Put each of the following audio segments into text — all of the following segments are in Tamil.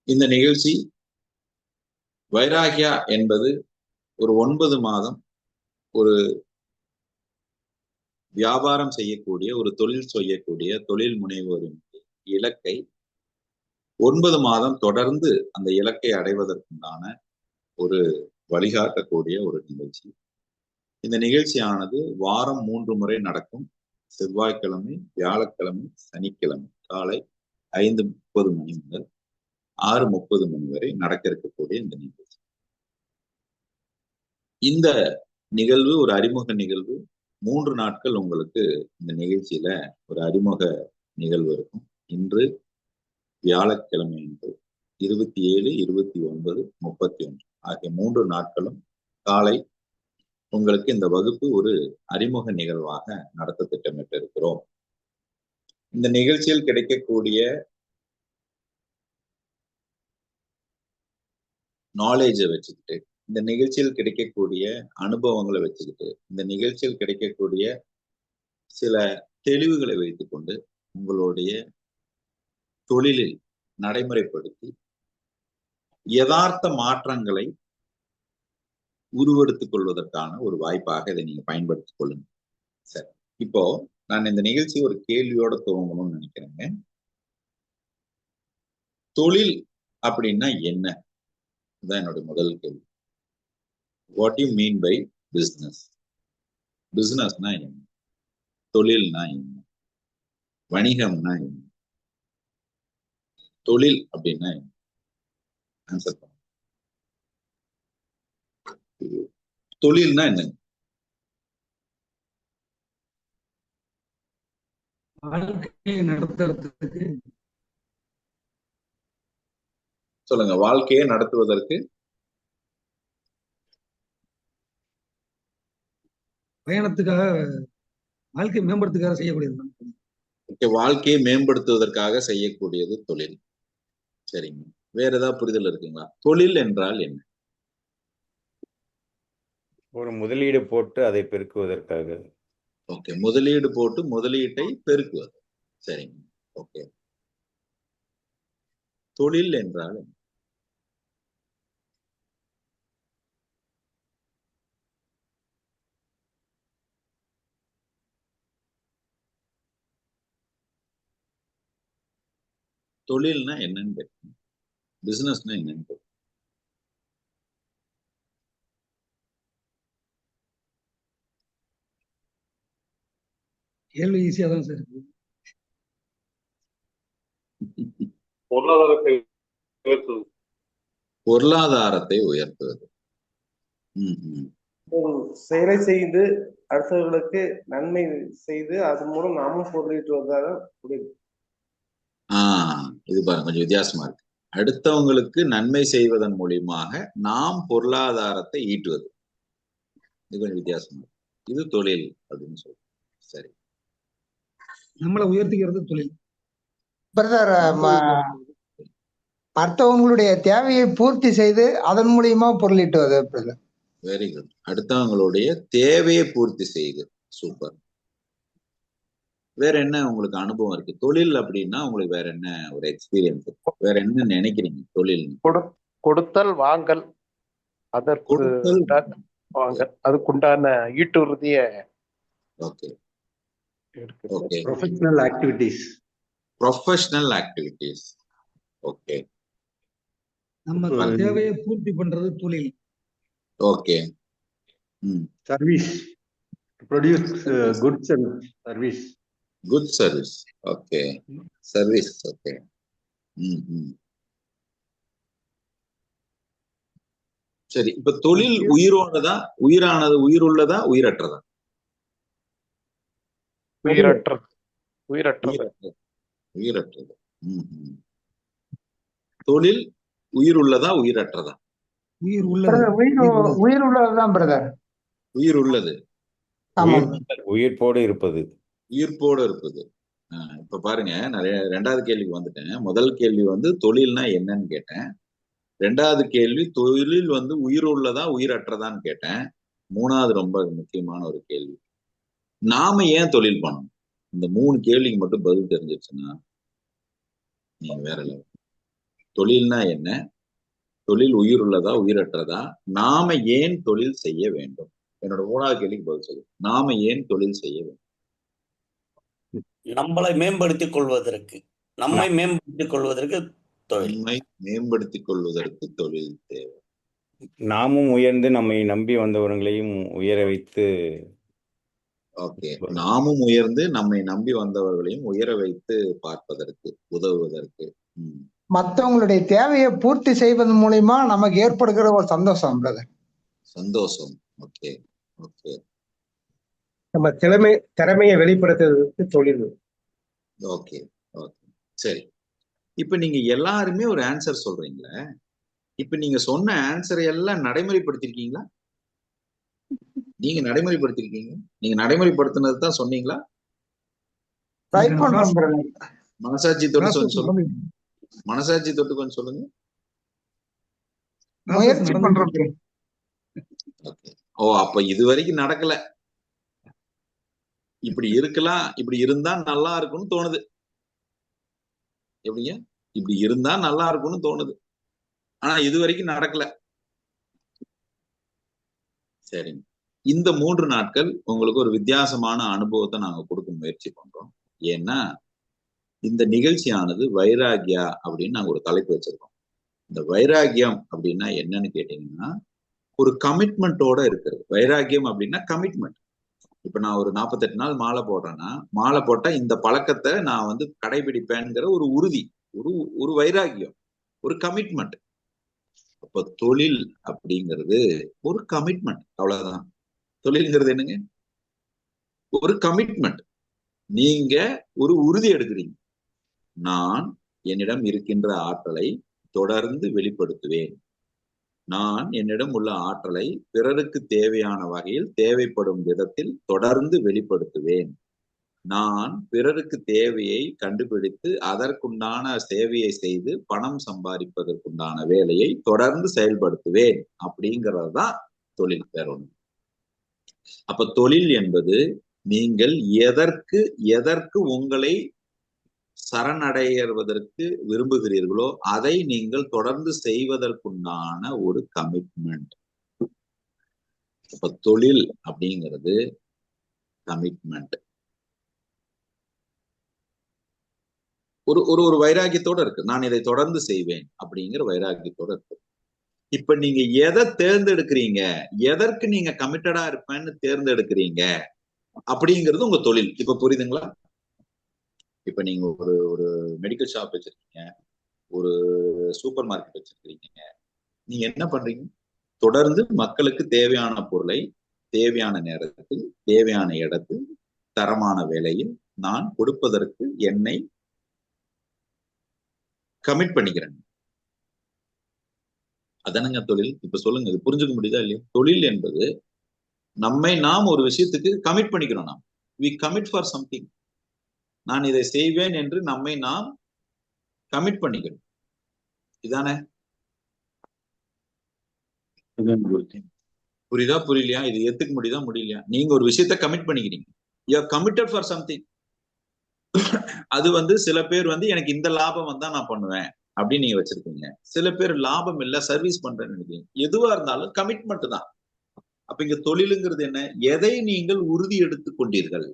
இந்த நிகழ்ச்சி வைராகியா என்பது ஒரு 9 மாதம் ஒரு வியாபாரம் செய்யக்கூடிய, ஒரு தொழில் செய்யக்கூடிய தொழில் முனைவோரின் இலக்கை 9 மாதம் தொடர்ந்து அந்த இலக்கை அடைவதற்குண்டான ஒரு வழிகாட்டக்கூடிய ஒரு நிகழ்ச்சி. இந்த நிகழ்ச்சியானது வாரம் 3 முறை நடக்கும். செவ்வாய்க்கிழமை, வியாழக்கிழமை, சனிக்கிழமை காலை 5:30 மணி முதல் 6:30 மணி வரை நடக்க இருக்கக்கூடிய இந்த நிகழ்ச்சி. இந்த நிகழ்வு ஒரு அறிமுக நிகழ்வு. 3 நாட்கள் உங்களுக்கு இந்த நிகழ்ச்சியில ஒரு அறிமுக நிகழ்வு இருக்கும். இன்று வியாழக்கிழமை என்று 27, 29, 31 ஆகிய 3 நாட்களும் காலை உங்களுக்கு இந்த வகுப்பு ஒரு அறிமுக நிகழ்வாக நடத்த திட்டமிட்டு இருக்கிறோம். இந்த நிகழ்ச்சியில் கிடைக்கக்கூடிய நாலேஜை வச்சுக்கிட்டு, இந்த நிகழ்ச்சியில் கிடைக்கக்கூடிய அனுபவங்களை வச்சுக்கிட்டு, இந்த நிகழ்ச்சியில் கிடைக்கக்கூடிய சில தெளிவுகளை வைத்துக்கொண்டு உங்களுடைய தொழிலில் நடைமுறைப்படுத்தி யதார்த்த மாற்றங்களை உருவெடுத்துக் கொள்வதற்கான ஒரு வாய்ப்பாக இதை நீங்க பயன்படுத்திக் கொள்ளுங்க. சரி, இப்போ நான் இந்த நிகழ்ச்சி ஒரு கேள்வியோட துவங்கணும்னு நினைக்கிறேங்க. தொழில் அப்படின்னா என்ன? இதுதான் என்னுடைய முதல் கேள்வி. What you mean by business? பிசினஸ்னா என்ன? தொழில்னா என்ன? வணிகம்னா என்ன? தொழில் அப்படின்னா என்ன? ஆன்சர் பண்ணுங்க. தொழில்னா என்ன? வாழ்க்கையை நடத்துறதுக்கு. சொல்லுங்க. வாழ்க்கையை நடத்துவதற்கு பயணத்துக்காக, வாழ்க்கை மேம்படுத்துக்காக செய்யக்கூடியது. வாழ்க்கையை மேம்படுத்துவதற்காக செய்யக்கூடியது தொழில். சரிங்க. வேற ஏதாவது புரிதல் இருக்குங்களா? தொழில் என்றால் என்ன? ஒரு முதலீடு போட்டு அதை பெருக்குவதற்காக. ஓகே, முதலீடு போட்டு முதலீட்டை பெருக்குவது. சரிங்க. ஓகே, தொழில் என்றால் என்ன? தொழில்னா என்னன்னு கேட்கணும். பிசினஸ்னா என்னன்னு கேட்கணும். கேள்வி ஈஸியா தான் சார் இருக்கு. பொருளாதாரத்தை உயர்த்துவது. பொருளாதாரத்தை உயர்த்துவது. செயலை செய்து அடுத்தவர்களுக்கு நன்மை செய்து அதன் மூலம் நாமும் பொருளீட்டுவதாக முடியும். இது பாருங்க, கொஞ்சம் வித்தியாசமா இருக்கு. அடுத்தவங்களுக்கு நன்மை செய்வதன் மூலியமாக நாம் பொருளாதாரத்தை ஈட்டுவது. இது கொஞ்சம் வித்தியாசமா இருக்கு. இது தொழில் அப்படின்னு சொல்றோம். சரி, நம்மளை உயர்த்திக்கிறது தொழில். பிரதர், மற்றவங்களுடைய தேவையை பூர்த்தி செய்து அதன் மூலியமா பொருளீட்டுவது. Brother, very good. அடுத்தவங்களுடைய தேவையை பூர்த்தி செய்து. சூப்பர். வேற என்ன உங்களுக்கு அனுபவம் இருக்கு? தொழில் அப்படின்னா உங்களுக்கு வேற என்ன ஒரு எக்ஸ்பீரியன்ஸ் இருக்கு? வேற என்ன நினைக்கிறீங்க தொழில்? கொடுத்தல் வாங்கல், அதற்கு வாங்கல், அதுக்குண்டான ஈட்டுறுதிய. Okay okay, professional activities. Professional activities. Okay, நம்ம தேவையை பூர்த்தி பண்றது தொழில். Okay. Service, produce goods and service. Good service. Okay, service. Okay. சரி, இப்ப தொழில் உயிரோடதா, உயிரானது, உயிருள்ளதா, உயிரற்றதா? உயிரற்றது. உயிரற்றது. உயிரற்றது. தொழில் உயிர் உள்ளதா, உயிரற்றதா? உயிர் உள்ளது. உயிர் உள்ளதுதான் பிரதர். உயிர் உள்ளது. உயிர்ப்போடு இருப்பது. உயிர்ப்போடு இருப்பது. இப்ப பாருங்க, நிறைய 2வது கேள்விக்கு வந்துட்டேன். முதல் கேள்வி வந்து தொழில்னா என்னன்னு கேட்டேன். 2வது கேள்வி தொழில் வந்து உயிர் உள்ளதா, உயிரற்றதான்னு கேட்டேன். 3வது ரொம்ப முக்கியமான ஒரு கேள்வி, நாம ஏன் தொழில் பண்ணணும்? இந்த 3 கேள்விக்கு மட்டும் பதில் தெரிஞ்சிருச்சுன்னா நீங்க வேற லெவல். தொழில்னா என்ன, தொழில் உயிர் உள்ளதா உயிரற்றதா, நாம ஏன் தொழில் செய்ய வேண்டும்? என்னோட 3வது கேள்விக்கு பதில் சொல்லு. நாம ஏன் தொழில் செய்ய வேண்டும்? நம்மளை மேம்படுத்திக் கொள்வதற்கு, நம்மை மேம்படுத்திக் கொள்வதற்கு தொழில். நம்மை மேம்படுத்திக் கொள்வதற்கு தொழில் தேவை. நாமும் உயர்ந்து நம்மை நம்பி வந்தவர்களையும் உயர வைத்து. ஓகே, நாமும் உயர்ந்து நம்மை நம்பி வந்தவர்களையும் உயர வைத்து பார்ப்பதற்கு, உதவுவதற்கு. மத்தவங்களுடைய தேவையை பூர்த்தி செய்வதன் மூலியமா நமக்கு ஏற்படுகிற ஒரு சந்தோஷம் பிரதர். சந்தோஷம். ஓகே ஓகே நம்ம திறமையை வெளிப்படுத்துறதுக்கு தொழில். ஓகே ஓகே சரி. இப்ப நீங்க எல்லாருமே ஒரு ஆன்சர் சொல்றீங்களே, இப்ப நீங்க சொன்ன ஆன்சரை எல்லாம் நடைமுறைப்படுத்திருக்கீங்களா? நீங்க நடைமுறைப்படுத்திருக்கீங்க? நீங்க நடைமுறைப்படுத்தினது தான் சொன்னீங்களா? ட்ரை பண்றோம் பிரதர். மனசாட்சி தொட்டு கொஞ்சம் சொல்லுங்க. மனசாட்சி தொட்டு கொஞ்சம் சொல்லுங்க. முயற்சி பண்றோம். ஓகே. ஓ, அப்ப இது வரைக்கும் நடக்கல. இப்படி இருக்கலாம், இப்படி இருந்தா நல்லா இருக்கும்னு தோணுது. எப்படிங்க? இப்படி இருந்தா நல்லா இருக்கும்னு தோணுது, ஆனா இது வரைக்கும் நடக்கல. சரிங்க. இந்த 3 நாட்கள் உங்களுக்கு ஒரு வித்தியாசமான அனுபவத்தை நாங்க கொடுக்க முயற்சி பண்றோம். ஏன்னா இந்த நிகழ்ச்சியானது வைராகியா அப்படின்னு நாங்க ஒரு தலைப்பு வச்சிருக்கோம். இந்த வைராகியம் அப்படின்னா என்னன்னு கேட்டீங்கன்னா, ஒரு கமிட்மெண்டோட இருக்கிறது. வைராகியம் அப்படின்னா கமிட்மெண்ட். இப்ப நான் ஒரு 48 நாள் மாலை போடுறேன்னா, மாலை போட்டா இந்த பழக்கத்தை நான் வந்து கடைபிடிப்பேன்ங்கிற ஒரு உறுதி, ஒரு வைராகியம், ஒரு கமிட்மெண்ட். அப்ப தொழில் அப்படிங்கிறது ஒரு கமிட்மெண்ட், அவ்வளவுதான். தொழில்ங்கிறது என்னங்க? ஒரு கமிட்மெண்ட். நீங்க ஒரு உறுதி எடுக்கிறீங்க. நான் என்னிடம் இருக்கின்ற ஆற்றலை தொடர்ந்து வெளிப்படுத்துவேன். நான் என்னிடம் உள்ள ஆற்றலை பிறருக்கு தேவையான வகையில், தேவைப்படும் விதத்தில் தொடர்ந்து வெளிப்படுத்துவேன். நான் பிறருக்கு தேவையை கண்டுபிடித்து அதற்குண்டான சேவையை செய்து பணம் சம்பாதிப்பதற்குண்டான வேலையை தொடர்ந்து செயல்படுத்துவேன். அப்படிங்கிறது தான் தொழில். வேற ஒண்ணு. அப்ப தொழில் என்பது நீங்கள் எதற்கு உங்களை சரணடைவதற்கு விரும்புகிறீர்களோ அதை நீங்கள் தொடர்ந்து செய்வதற்குண்டான ஒரு கமிட்மெண்ட். அப்ப தொழில் அப்படிங்கிறது கமிட்மெண்ட். ஒரு வைராகியத்தோட இருக்கு. நான் இதை தொடர்ந்து செய்வேன் அப்படிங்கிற வைராகியத்தோட இருக்கு. இப்ப நீங்க எதை தேர்ந்தெடுக்கிறீங்க, எதற்கு நீங்க கமிட்டடா இருப்பேன்னு தேர்ந்தெடுக்கிறீங்க அப்படிங்கிறது உங்க தொழில். இப்ப புரியுதுங்களா? இப்ப நீங்க ஒரு மெடிக்கல் ஷாப் வச்சிருக்கீங்க, ஒரு சூப்பர் மார்க்கெட் வச்சிருக்கீங்க. நீங்க என்ன பண்றீங்க? தொடர்ந்து மக்களுக்கு தேவையான பொருளை தேவையான நேரத்தில், தேவையான இடத்தில், தரமான வேலையில் நான் கொடுப்பதற்கு என்னை கமிட் பண்ணிக்கிறேன். அதானுங்க தொழில். இப்ப சொல்லுங்க, இது புரிஞ்சுக்க முடியுதா இல்லையா? தொழில் என்பது நாம் ஒரு விஷயத்துக்கு கமிட் பண்ணிக்கிறோம். நாம் வி கமிட் ஃபார் சம்திங். நான் இதை செய்வேன் என்று நாம் கமிட் பண்ணிக்கிறோம். இதானே? புரியுதா புரியலையா? இது ஏத்துக்க முடியுதா முடியலையா? நீங்க ஒரு விஷயத்த கமிட் பண்ணிக்கிறீங்க. You are committed for something. அது வந்து சில பேர் வந்து எனக்கு இந்த லாபம் வந்தா நான் பண்ணுவேன் அப்படின்னு நீங்க வச்சிருக்கீங்க. சில பேர் லாபம் இல்ல, சர்வீஸ் பண்றேன்னு நினைக்கிறீங்க. எதுவா இருந்தாலும் கமிட்மெண்ட் தான். அப்ப இங்க தொழிலுங்கிறது என்ன? எதை நீங்கள் உறுதி எடுத்துக் கொண்டீர்கள்,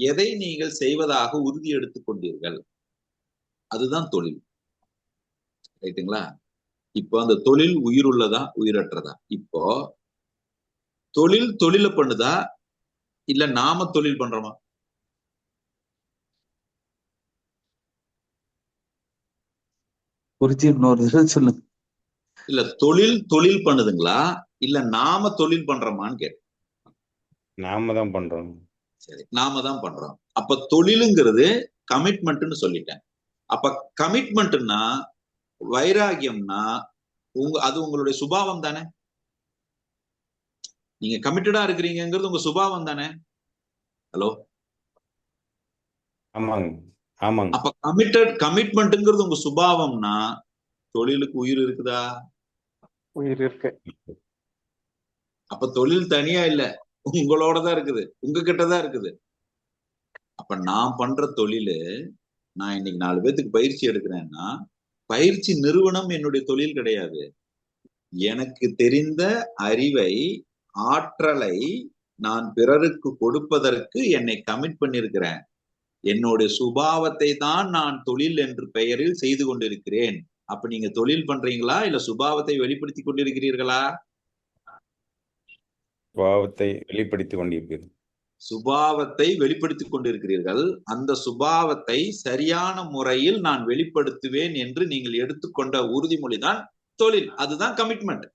எதை நீங்கள் செய்வதாக உறுதி எடுத்துக் கொண்டீர்கள், அதுதான் தொழில். ரைட்டுங்களா? இப்போ அந்த தொழில் உயிர் உள்ளதா உயிரற்றதா? இப்போ தொழிலை பண்ணுதா இல்ல நாம தொழில் பண்றோமா? சொல்லுங்க. இல்ல தொழில் பண்ணுதுங்களா இல்ல நாம தொழில் பண்றோமான்னு கேட்டேன். நாம தான் பண்றோம். சரி, நாம தான் பண்றோம். அப்ப தொழிலுங்கிறது கமிட்மெண்ட்னு சொல்லிட்டேன். அப்ப கமிட்மெண்ட்னா, வைராகியம்னா அது உங்களுடைய சுபாவம் தானே? நீங்க கமிட்டடா இருக்கிறீங்கிறது உங்க சுபாவம் தானே? ஹலோ? ஆமாங்க ஆமாங்க. அப்ப கமிட்மெண்ட்ங்கிறது உங்க சுபாவம்னா தொழிலுக்கு உயிர் இருக்குதா? உயிர் இருக்கு. அப்ப தொழில் தனியா இல்ல, உங்களோட தான் இருக்குது, உங்ககிட்ட தான் இருக்குது. அப்ப நான் பண்ற தொழிலு, நான் இன்னைக்கு 4 பேத்துக்கு பயிற்சி எடுக்கிறேன்னா பயிற்சி நிறுவனம் என்னுடைய தொழில் கிடையாது. எனக்கு தெரிந்த அறிவை, ஆற்றலை நான் பிறருக்கு கொடுப்பதற்கு என்னை கமிட் பண்ணிருக்கிறேன். என்னுடைய சுபாவத்தை தான் நான் தொழில் என்று பெயரில் செய்து கொண்டிருக்கிறேன். அப்ப நீங்க தொழில் பண்றீங்களா இல்ல சுபாவத்தை வெளிப்படுத்தி கொண்டிருக்கிறீர்களா? சுபாவத்தை வெளிப்படுத்திக் கொண்டிருக்கிறது. சுபாவத்தை வெளிப்படுத்திக் கொண்டிருக்கிறீர்கள். அந்த சுபாவத்தை சரியான முறையில் நான் வெளிப்படுத்துவேன் என்று நீங்கள் எடுத்துக்கொண்ட உறுதிமொழி தான் தொழில். அதுதான் கமிட்மெண்ட்.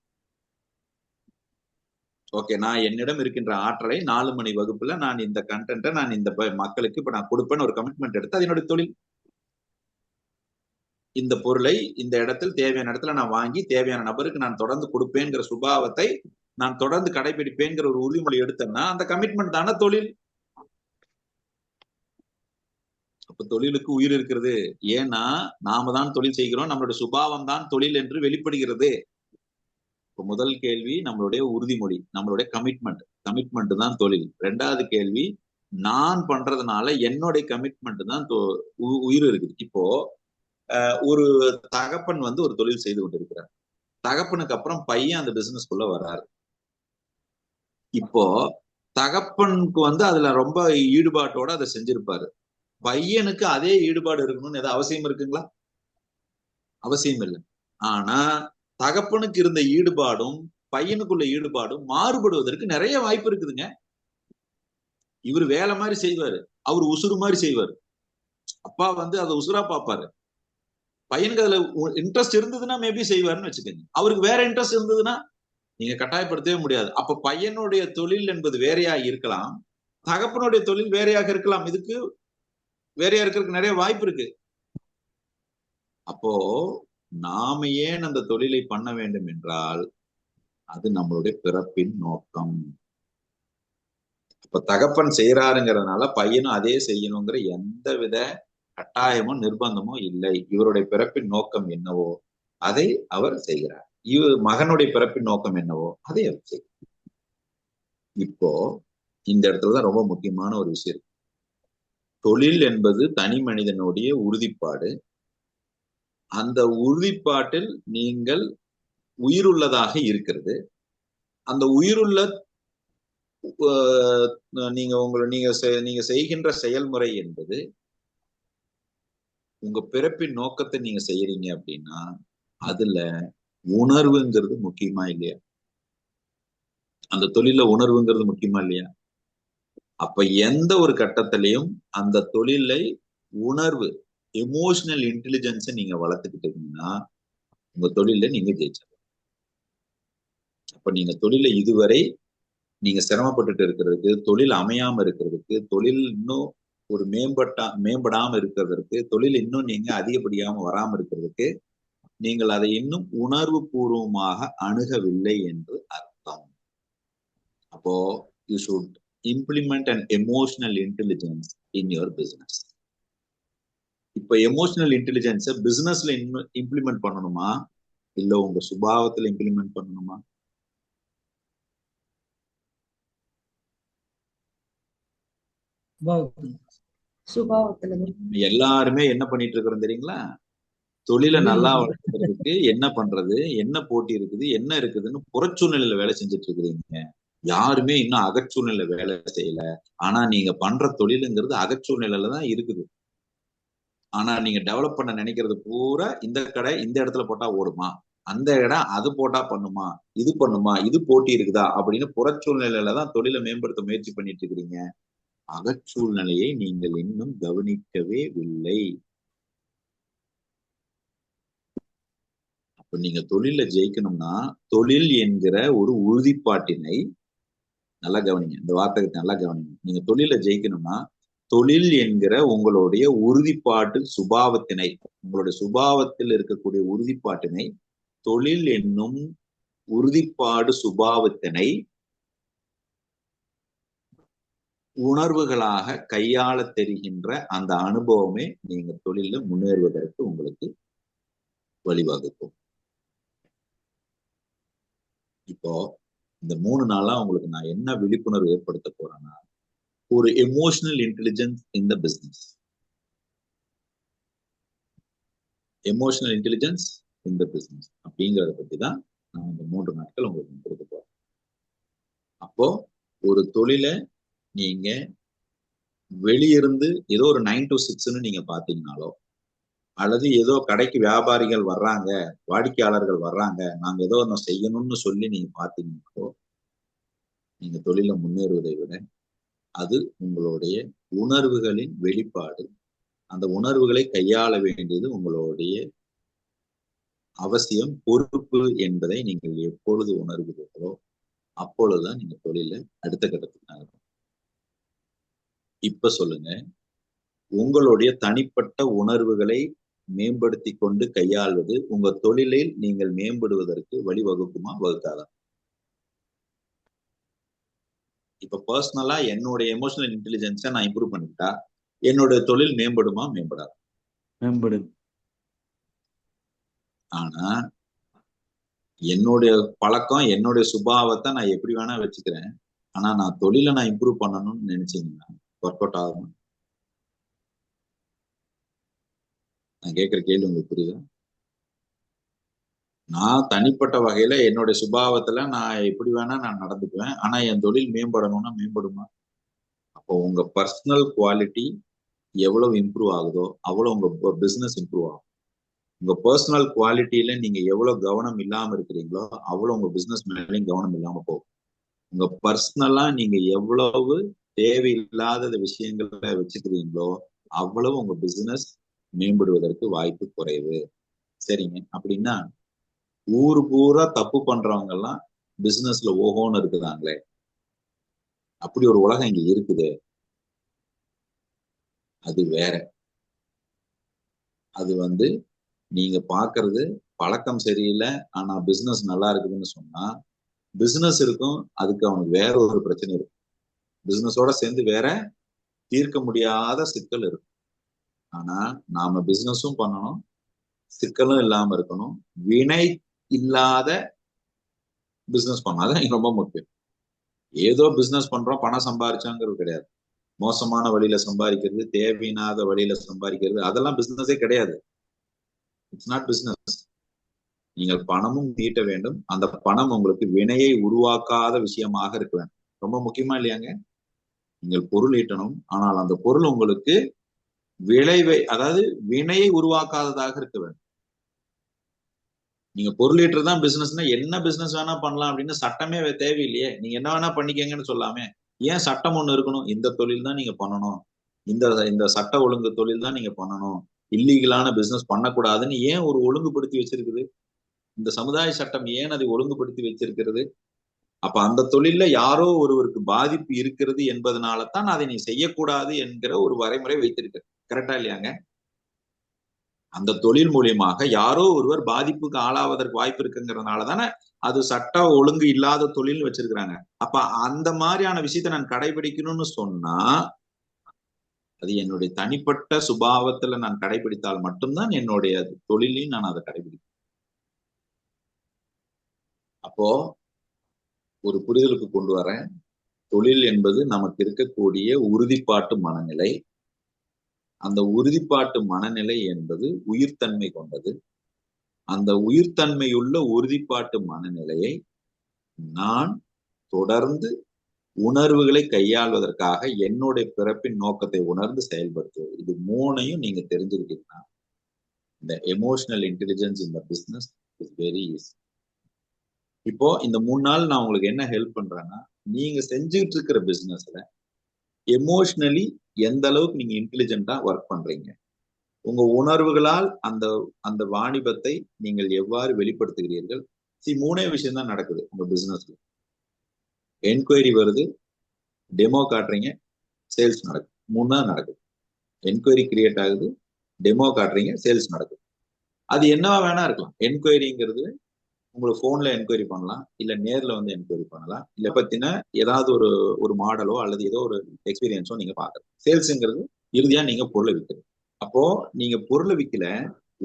ஓகே, நான் என்னிடம் இருக்கின்ற ஆற்றலை 4 மணி வகுப்புல நான் இந்த கண்டென்ட்டை நான் இந்த மக்களுக்கு இப்ப நான் கொடுப்பேன்னு ஒரு கமிட்மெண்ட் எடுத்து அது என்னுடைய தொழில். இந்த பொருளை இந்த இடத்தில் தேவையான இடத்துல நான் வாங்கி தேவையான நபருக்கு நான் தொடர்ந்து கொடுப்பேங்கிற சுபாவத்தை நான் தொடர்ந்து கடைபிடிப்பேங்கிற ஒரு உறுதிமொழி எடுத்தேன்னா அந்த கமிட்மெண்ட் தானே தொழில். அப்ப தொழிலுக்கு உயிர் இருக்கிறது. ஏன்னா நாம தான் தொழில் செய்கிறோம், நம்மளுடைய சுபாவம் தான் தொழில் என்று வெளிப்படுகிறது. இப்ப முதல் கேள்வி நம்மளுடைய உறுதிமொழி, நம்மளுடைய கமிட்மெண்ட் தான் தொழில். 2வது கேள்வி, நான் பண்றதுனால என்னுடைய கமிட்மெண்ட் தான் உயிர் இருக்குது. இப்போ ஒரு தகப்பன் ஒரு தொழில் செய்து கொண்டிருக்கிறார். தகப்பனுக்கு அப்புறம் பையன் அந்த பிசினஸ்க்குள்ள வர்றாரு. இப்போ தகப்பனுக்கு அதுல ரொம்ப ஈடுபாட்டோட அதை செஞ்சிருப்பாரு. பையனுக்கு அதே ஈடுபாடு இருக்கணும்னு ஏதாவது அவசியம் இருக்குங்களா? அவசியம் இல்லை. ஆனா தகப்பனுக்கு இருந்த ஈடுபாடும் பையனுக்குள்ள ஈடுபாடும் மாறுபடுவதற்கு நிறைய வாய்ப்பு இருக்குதுங்க. இவர் வேலை மாதிரி செய்வாரு, அவர் உசுறு மாதிரி செய்வாரு. அப்பா அதை உசுரா பார்ப்பாரு. பையனுக்கு அதுல இன்ட்ரெஸ்ட் இருந்ததுன்னா மேபி செய்வாருன்னு வச்சுக்கோங்க. அவருக்கு வேற இன்ட்ரெஸ்ட் இருந்ததுன்னா நீங்க கட்டாயப்படுத்தவே முடியாது. அப்ப பையனுடைய தொழில் என்பது வேறையாக இருக்கலாம், தகப்பனுடைய தொழில் வேறையாக இருக்கலாம். இதுக்கு வேறையா இருக்கிறதுக்கு நிறைய வாய்ப்பு இருக்கு. அப்போ நாம ஏன் அந்த தொழிலை பண்ண வேண்டும் என்றால் அது நம்மளுடைய பிறப்பின் நோக்கம். இப்ப தகப்பன் செய்யறாருங்கிறதுனால பையனும் அதே செய்யணுங்கிற எந்தவித கட்டாயமோ நிர்பந்தமோ இல்லை. இவருடைய பிறப்பின் நோக்கம் என்னவோ அதை அவர் செய்கிறார். மகனுடைய பிறப்பின் நோக்கம் என்னவோ அதை அவர் செய்கிறார். இப்போ இந்த இடத்துலதான் ரொம்ப முக்கியமான ஒரு விஷயம். தொழில் என்பது தனி மனிதனுடைய உறுதிப்பாடு. அந்த உறுதிப்பாட்டில் நீங்கள் உயிருள்ளதாக இருக்கிறது. அந்த உயிருள்ள நீங்க செய்கின்ற செயல்முறை என்பது உங்க பிறப்பின் நோக்கத்தை நீங்க செய்யறீங்க அப்படின்னா அதுல உணர்வுங்கிறது முக்கியமா இல்லையா? அந்த தொழில உணர்வுங்கிறது முக்கியமா இல்லையா? அப்ப எந்த ஒரு கட்டத்திலையும் அந்த தொழிலை உணர்வு, எமோஷனல் இன்டெலிஜென்ஸை நீங்க வளர்த்துக்கிட்டீங்கன்னா உங்க தொழில நீங்க ஜெயிச்சிடலாம். அப்ப நீங்க தொழில இதுவரை நீங்க சிரமப்பட்டுட்டு இருக்கிறதுக்கு, தொழில் அமையாம இருக்கிறதுக்கு, தொழில் இன்னும் ஒரு மேம்படாம இருக்கிறதுக்கு, தொழில் இன்னும் நீங்க அதிகப்படியாம வராம இருக்கிறதுக்கு நீங்கள் அதை இன்னும் உணர்வு பூர்வமாக அணுகவில்லை என்று அர்த்தம். அப்போ you should implement an emotional intelligence in your business. இப்ப எமோஷனல் இன்டெலிஜென்ஸ பிசினஸ்ல இம்ப்ளிமெண்ட் பண்ணணுமா இல்ல உங்க சுபாவத்துல இம்ப்ளிமெண்ட் பண்ணணுமா? எல்லாருமே என்ன பண்ணிட்டு இருக்கிறோம் தெரியுங்களா? தொழிலை நல்லா வளர்க்கறதுக்கு என்ன பண்றது, என்ன போட்டி இருக்குது, என்ன இருக்குதுன்னு புறச்சூழ்நிலையில வேலை செஞ்சுட்டு இருக்கிறீங்க. யாருமே இன்னும் அகச்சூழ்நிலை வேலை செய்யல. ஆனா நீங்க பண்ற தொழிலுங்கிறது அகச்சூழ்நிலையில தான் இருக்குது. ஆனா நீங்க டெவலப் பண்ண நினைக்கிறது பூரா இந்த கடை இந்த இடத்துல போட்டா ஓடுமா, அந்த இடம் அது போட்டா பண்ணுமா, இது போட்டி இருக்குதா அப்படின்னு புறச்சூழ்நிலையில தான் தொழிலை மேம்படுத்த முயற்சி பண்ணிட்டு இருக்கிறீங்க. அகச்சூழ்நிலையை நீங்கள் இன்னும் கவனிக்கவே இல்லை. அப்ப நீங்க தொழில ஜெயிக்கணும்னா தொழில் என்கிற ஒரு உறுதிப்பாட்டினை நல்லா கவனிங்க. இந்த வார்த்தைக்கு நல்லா கவனிங்க. நீங்க தொழில ஜெயிக்கணும்னா தொழில் என்கிற உங்களுடைய உறுதிப்பாட்டு சுபாவத்தினை, உங்களுடைய சுபாவத்தில் இருக்கக்கூடிய உறுதிப்பாட்டினை, தொழில் என்னும் உறுதிப்பாடு சுபாவத்தினை உணர்வுகளாக கையாள தெரிகின்ற அந்த அனுபவமே நீங்க தொழில முன்னேறுவதற்கு உங்களுக்கு வழிவகுக்கும். இப்போ இந்த 3 நாளா உங்களுக்கு நான் என்ன விழிப்புணர்வு ஏற்படுத்த போறேன்னா, ஒரு எமோஷனல் இன்டெலிஜென்ஸ் இன் த பிசினஸ். எமோஷனல் இன்டெலிஜென்ஸ் இந்த பிசினஸ் அப்படிங்கிறத பத்தி தான் நான் இந்த 3 நாட்கள் உங்களுக்கு கொடுக்க போறேன். அப்போ ஒரு தொழிலை நீங்க வெளியிருந்து ஏதோ ஒரு 9 to 6ன்னு நீங்க பாத்தீங்கன்னாலோ, அல்லது ஏதோ கடைக்கு வியாபாரிகள் வர்றாங்க, வாடிக்கையாளர்கள் வர்றாங்க, நாங்க ஏதோ ஒன்று செய்யணும்னு சொல்லி நீங்க பாத்தீங்கன்னாலோ, நீங்க தொழில முன்னேறுவதை விட அது உங்களுடைய உணர்வுகளின் வெளிப்பாடு. அந்த உணர்வுகளை கையாள வேண்டியது உங்களுடைய அவசியம், பொறுப்பு என்பதை நீங்கள் எப்பொழுது உணர்கிறீர்களோ அப்பொழுதுதான் நீங்க தொழில அடுத்த கட்டத்துக்கு நகரும். இப்ப சொல்லுங்க, உங்களுடைய தனிப்பட்ட உணர்வுகளை மேம்படுத்தி கொண்டு கையாள்வது உங்க தொழிலில் நீங்கள் மேம்படுவதற்கு வழிவகுக்குமா, வகுக்காதா? இப்ப பர்சனலா என்னுடைய எமோஷனல் இன்டெலிஜென்ஸை நான் இம்ப்ரூவ் பண்ணிக்கிட்டா என்னோட தொழில் மேம்படுமா, மேம்படாது? மேம்படும். ஆனா என்னுடைய பழக்கம், என்னுடைய சுபாவத்தை நான் எப்படி வேணா வச்சுக்கிறேன். ஆனா நான் தொழிலை நான் இம்ப்ரூவ் பண்ணணும்னு நினைச்சீங்கன்னா ஒர்க் அவுட் ஆகும். நான் கேட்கிற கேள்வி உங்களுக்கு புரியுதா? நான் தனிப்பட்ட வகையில என்னுடைய சுபாவத்துல நான் எப்படி வேணா நான் நடந்துக்குவேன். ஆனா என் தொழில் மேம்படணும்னா மேம்படுமா? அப்போ உங்க பர்சனல் குவாலிட்டி எவ்வளவு இம்ப்ரூவ் ஆகுதோ அவ்வளவு உங்க பிசினஸ் இம்ப்ரூவ் ஆகும். உங்க பர்சனல் குவாலிட்டியில நீங்க எவ்வளவு கவனம் இல்லாம இருக்கிறீங்களோ அவ்வளவு உங்க பிசினஸ் மேலேயும் கவனம் இல்லாம போகும். உங்க பர்சனலா நீங்க எவ்வளவு தேவையில்லாத விஷயங்களை வச்சுக்கிறீங்களோ அவ்வளவு உங்க பிசினஸ் மேம்படுவதற்கு வாய்ப்பு குறைவு. சரிங்க, அப்படின்னா ஊரு பூரா தப்பு பண்றவங்க எல்லாம் பிசினஸ்ல ஓஹோன்னு இருக்குதாங்களே, அப்படி ஒரு உலகம் இங்க இருக்குது. அது வேற. அது நீங்க பாக்குறது பழக்கம் சரியில்லை, ஆனா பிசினஸ் நல்லா இருக்குதுன்னு சொன்னா பிசினஸ் இருக்கும், அதுக்கு அவனுக்கு வேற ஒரு பிரச்சனை இருக்கும். பிசினஸோட சேர்ந்து வேற தீர்க்க முடியாத சிக்கல் இருக்கும். ஆனா நாம பிசினஸும் பண்ணணும், சிக்கலும் இல்லாம இருக்கணும், வினை இல்லாத பிசினஸ் பண்ணணும். அதான் ரொம்ப முக்கியம். ஏதோ பிசினஸ் பண்றோம் பணம் சம்பாரிச்சோங்கிறது கிடையாது. மோசமான வழியில சம்பாதிக்கிறது, தேவையில்லாத வழியில சம்பாதிக்கிறது, அதெல்லாம் பிசினஸே கிடையாது. It's not business. நீங்கள் பணமும் ஈட்ட வேண்டும். அந்த பணம் உங்களுக்கு வினையை உருவாக்காத விஷயமாக இருக்க வேண்டும். ரொம்ப முக்கியமா இல்லையாங்க? நீங்கள் பொருள் ஈட்டணும், ஆனால் அந்த பொருள் உங்களுக்கு விளைவை, அதாவது வினையை உருவாக்காததாக இருக்க வேண்டும். நீங்க பொருள் ஈட்டுறதுதான் பிசினஸ்னா என்ன பிசினஸ் வேணா பண்ணலாம் அப்படின்னு சட்டமே தேவையில்லையே. நீங்க என்ன வேணா பண்ணிக்கங்கன்னு சொல்லாமே. ஏன் சட்டம் ஒண்ணு இருக்கணும்? இந்த தொழில் தான் நீங்க பண்ணணும், இந்த சட்ட ஒழுங்கு தொழில் தான் நீங்க பண்ணணும், இல்லீகலான பிசினஸ் பண்ணக்கூடாதுன்னு ஏன் ஒரு ஒழுங்குபடுத்தி வச்சிருக்குது? இந்த சமுதாய சட்டம் ஏன் அதை ஒழுங்குபடுத்தி வச்சிருக்கிறது? அப்ப அந்த தொழில்ல யாரோ ஒருவருக்கு பாதிப்பு இருக்கிறது என்பதனாலதான் அதை நீ செய்யக்கூடாது என்கிற ஒரு வரைமுறை வைத்திருக்க. கரெக்டா இல்லையாங்க? அந்த தொழில் மூலியமாக யாரோ ஒருவர் பாதிப்புக்கு ஆளாவதற்கு வாய்ப்பு இருக்குங்கிறதுனால தானே அது சட்ட ஒழுங்கு இல்லாத தொழில் வச்சிருக்கிறாங்க. அப்ப அந்த மாதிரியான விஷயத்த நான் கடைபிடிக்கணும்னு சொன்னா அது என்னுடைய தனிப்பட்ட சுபாவத்துல நான் கடைபிடித்தால் மட்டும்தான் என்னுடைய தொழிலையும் நான் அதை கடைபிடிப்பேன். அப்போ ஒரு புரிதலுக்கு கொண்டு வரேன். தொழில் என்பது நமக்கு இருக்கக்கூடிய உறுதிப்பாட்டு மனநிலை. அந்த உறுதிப்பாட்டு மனநிலை என்பது உயிர்த்தன்மை கொண்டது. அந்த உயிர்த்தன்மையுள்ள உறுதிப்பாட்டு மனநிலையை நான் தொடர்ந்து உணர்வுகளை கையாள்வதற்காக என்னுடைய பிறப்பின் நோக்கத்தை உணர்ந்து செயல்படுத்துவது. இது 3ஐயும் நீங்க தெரிஞ்சுக்கிட்டீங்கன்னா இந்த எமோஷனல் இன்டெலிஜென்ஸ் இந்த பிசினஸ் இஸ் வெரி ஈஸி. இப்போ இந்த 3 நாள் நான் உங்களுக்கு என்ன ஹெல்ப் பண்றேன்னா, நீங்க செஞ்சுட்டு இருக்கிற பிசினஸ்ல எமோஷனலி எந்த அளவுக்கு நீங்க இன்டெலிஜென்ட்டா ஒர்க் பண்றீங்க, உங்க உணர்வுகளால் அந்த அந்த வாணிபத்தை நீங்கள் எவ்வாறு வெளிப்படுத்துகிறீர்கள். 3 விஷயம் தான் நடக்குது உங்க பிசினஸ்ல. என்கொயரி வருது, டெமோ காட்டுறீங்க, சேல்ஸ் நடக்குது. 3 தான் நடக்குது. என்கொயரி கிரியேட் ஆகுது, டெமோ காட்டுறீங்க, சேல்ஸ் நடக்குது. அது என்னவா வேணா இருக்கலாம். என்கொயரிங்கிறது உங்களுக்கு போன்ல என்கொயரி பண்ணலாம், இல்ல நேர்ல வந்து என்கொயரி பண்ணலாம், இல்ல பத்தின ஏதாவது ஒரு மாடலோ அல்லது ஏதோ ஒரு எக்ஸ்பீரியன்ஸோ நீங்க பாக்குறது. சேல்ஸ்ங்கிறது இறுதியா நீங்க பொருளை விற்கிறது. அப்போ நீங்க பொருளை விற்கல,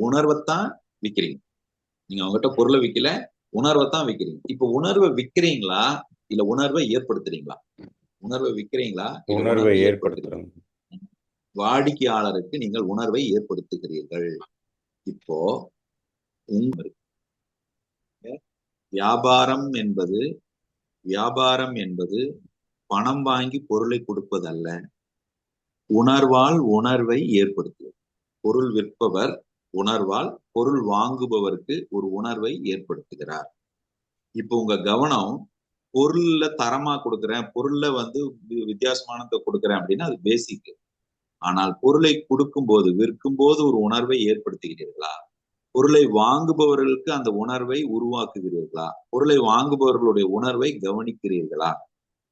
உணர்வைத்தான் விற்கிறீங்க. நீங்க அவங்ககிட்ட பொருளை விற்கல, உணர்வைத்தான் விற்கிறீங்க. இப்ப உணர்வை விற்கிறீங்களா இல்ல உணர்வை ஏற்படுத்துறீங்களா? உணர்வை விற்கிறீங்களா? உணர்வை ஏற்படுத்துறோம். வாடிக்கையாளருக்கு நீங்கள் உணர்வை ஏற்படுத்துகிறீர்கள். இப்போ வியாபாரம் என்பது பணம் வாங்கி பொருளை கொடுப்பதல்ல, உணர்வால் உணர்வை ஏற்படுத்துவது. பொருள் விற்பவர் உணர்வால் பொருள் வாங்குபவருக்கு ஒரு உணர்வை ஏற்படுத்துகிறார். இப்போ உங்க கவனம் பொருள்ல தரமா கொடுக்குறேன், பொருள்ல வித்தியாசமானதை கொடுக்குறேன் அப்படின்னா அது பேசிக். ஆனால் பொருளை கொடுக்கும் போது, விற்கும் போது ஒரு உணர்வை ஏற்படுத்துகிறீர்களா? பொருளை வாங்குபவர்களுக்கு அந்த உணர்வை உருவாக்குகிறீர்களா? பொருளை வாங்குபவர்களுடைய உணர்வை கவனிக்கிறீர்களா?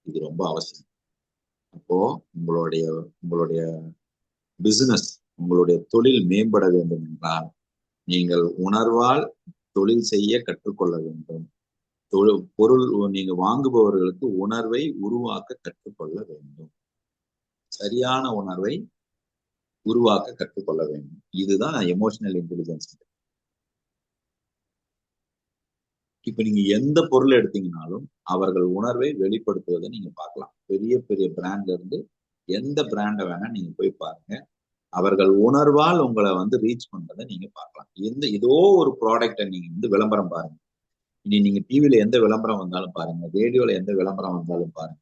இது ரொம்ப அவசியம். அப்போ உங்களுடைய பிசினஸ், உங்களுடைய தொழில் மேம்பட வேண்டும் என்றால் நீங்கள் உணர்வால் தொழில் செய்ய கற்றுக்கொள்ள வேண்டும். பொருள் நீங்க வாங்குபவர்களுக்கு உணர்வை உருவாக்க கற்றுக்கொள்ள வேண்டும். சரியான உணர்வை உருவாக்க கற்றுக்கொள்ள வேண்டும். இதுதான் எமோஷனல் இன்டெலிஜென்ஸ். இப்ப நீங்க எந்த பொருள் எடுத்தீங்கன்னாலும் அவர்கள் உணர்வை வெளிப்படுத்துவதை நீங்க பார்க்கலாம். பெரிய பெரிய பிராண்ட்ல இருந்து எந்த பிராண்டை வேணா நீங்க போய் பாருங்க, அவர்கள் உணர்வால் உங்களை ரீச் பண்றதை நீங்க பார்க்கலாம். ஏதோ ஒரு ப்ராடக்டை நீங்க விளம்பரம் பாருங்க. இனி நீங்க டிவில எந்த விளம்பரம் வந்தாலும் பாருங்க, ரேடியோல எந்த விளம்பரம் வந்தாலும் பாருங்க,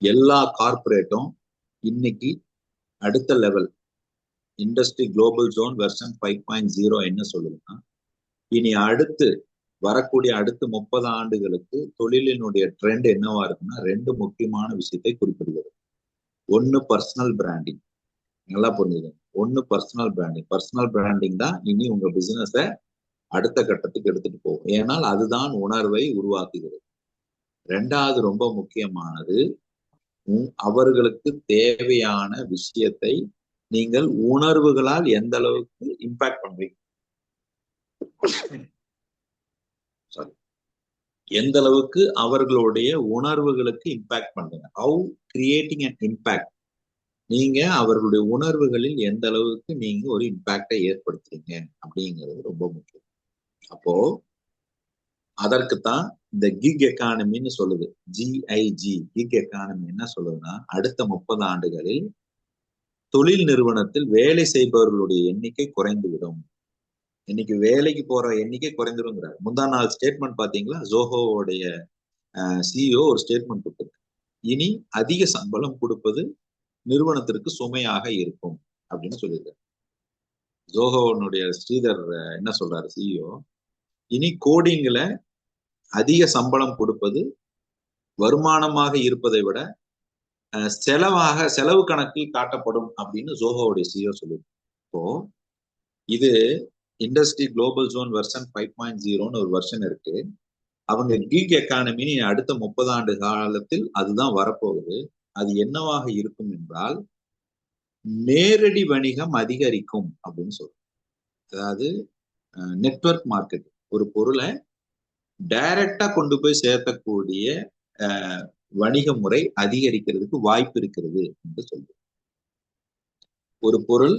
எல்லா கார்பரேட்டும் இன்னைக்கு அடுத்த level industry global zone version 5.0 என்ன சொல்லுதுன்னா, இனி வரக்கூடிய அடுத்த 30 ஆண்டுகளுக்கு தொழிலினுடைய ட்ரெண்ட் என்னவா இருக்குன்னா 2 முக்கியமான விஷயத்தை குறிப்பிடுகிறது. ஒன்னு பர்சனல் பிராண்டிங். நல்லா புரிஞ்சுது. ஒன்னு பர்சனல் பிராண்டிங். பர்சனல் பிராண்டிங் தான் இனி உங்க பிசினஸ அடுத்த கட்டத்துக்கு எடுத்துட்டு போகும். ஏனால் அதுதான் உணர்வை உருவாக்குகிறது. 2வது ரொம்ப முக்கியமானது, அவர்களுக்கு தேவையான விஷயத்தை நீங்கள் உணர்வுகளால் எந்த அளவுக்கு இம்பாக்ட் பண்றீங்க, எந்த அளவுக்கு அவர்களுடைய உணர்வுகளுக்கு இம்பாக்ட் பண்றீங்க. How creating an impact. நீங்க அவர்களுடைய உணர்வுகளில் எந்த அளவுக்கு நீங்க ஒரு இம்பாக்டை ஏற்படுத்துறீங்க அப்படிங்கிறது ரொம்ப முக்கியம். அப்போ அதற்குத்தான் இந்த கிக் எக்கானமின்னு சொல்லுது. GIG கிக் எக்கானமி என்ன சொல்லுதுன்னா, அடுத்த 30 ஆண்டுகளில் தொழில் நிறுவனத்தில் வேலை செய்பவர்களுடைய எண்ணிக்கை குறைந்துவிடும். இன்னைக்கு வேலைக்கு போற எண்ணிக்கை குறைந்துருங்கிறார். முந்தா நாள் ஸ்டேட்மெண்ட் பாத்தீங்களா? ஜோஹோவுடைய CEO ஒரு ஸ்டேட்மெண்ட் கொடுத்திருக்கு. இனி அதிக சம்பளம் கொடுப்பது நிறுவனத்திற்கு சுமையாக இருக்கும் அப்படின்னு சொல்லியிருக்காரு. ஜோஹோனுடைய ஸ்ரீதர் என்ன சொல்றாரு CEO, இனி கோடிங்ல அதிக சம்பளம் கொடுப்பது வருமானமாக இருப்பதை விட செலவு கணக்கில் காட்டப்படும் அப்படின்னு ஜோஹோவுடைய CEO சொல்லியிருக்கு. இப்போ இது இண்டஸ்ட்ரி குளோபல் ஜோன் வெர்ஷன் 5.0ன்னு ஒரு வெர்ஷன் இருக்கு. அவங்க கிக் எக்கானமி அடுத்த 30 ஆண்டு காலத்தில் அதுதான் வரப்போகுது. அது என்னவாக இருக்கும் என்றால் நேரடி வணிகம் அதிகரிக்கும் அப்படின்னு சொல்றோம். அதாவது நெட்வொர்க் மார்க்கெட்டிங், ஒரு பொருளை டைரக்டா கொண்டு போய் சேர்த்தக்கூடிய வணிக முறை அதிகரிக்கிறதுக்கு வாய்ப்பு இருக்கிறது என்று சொல்றோம். ஒரு பொருள்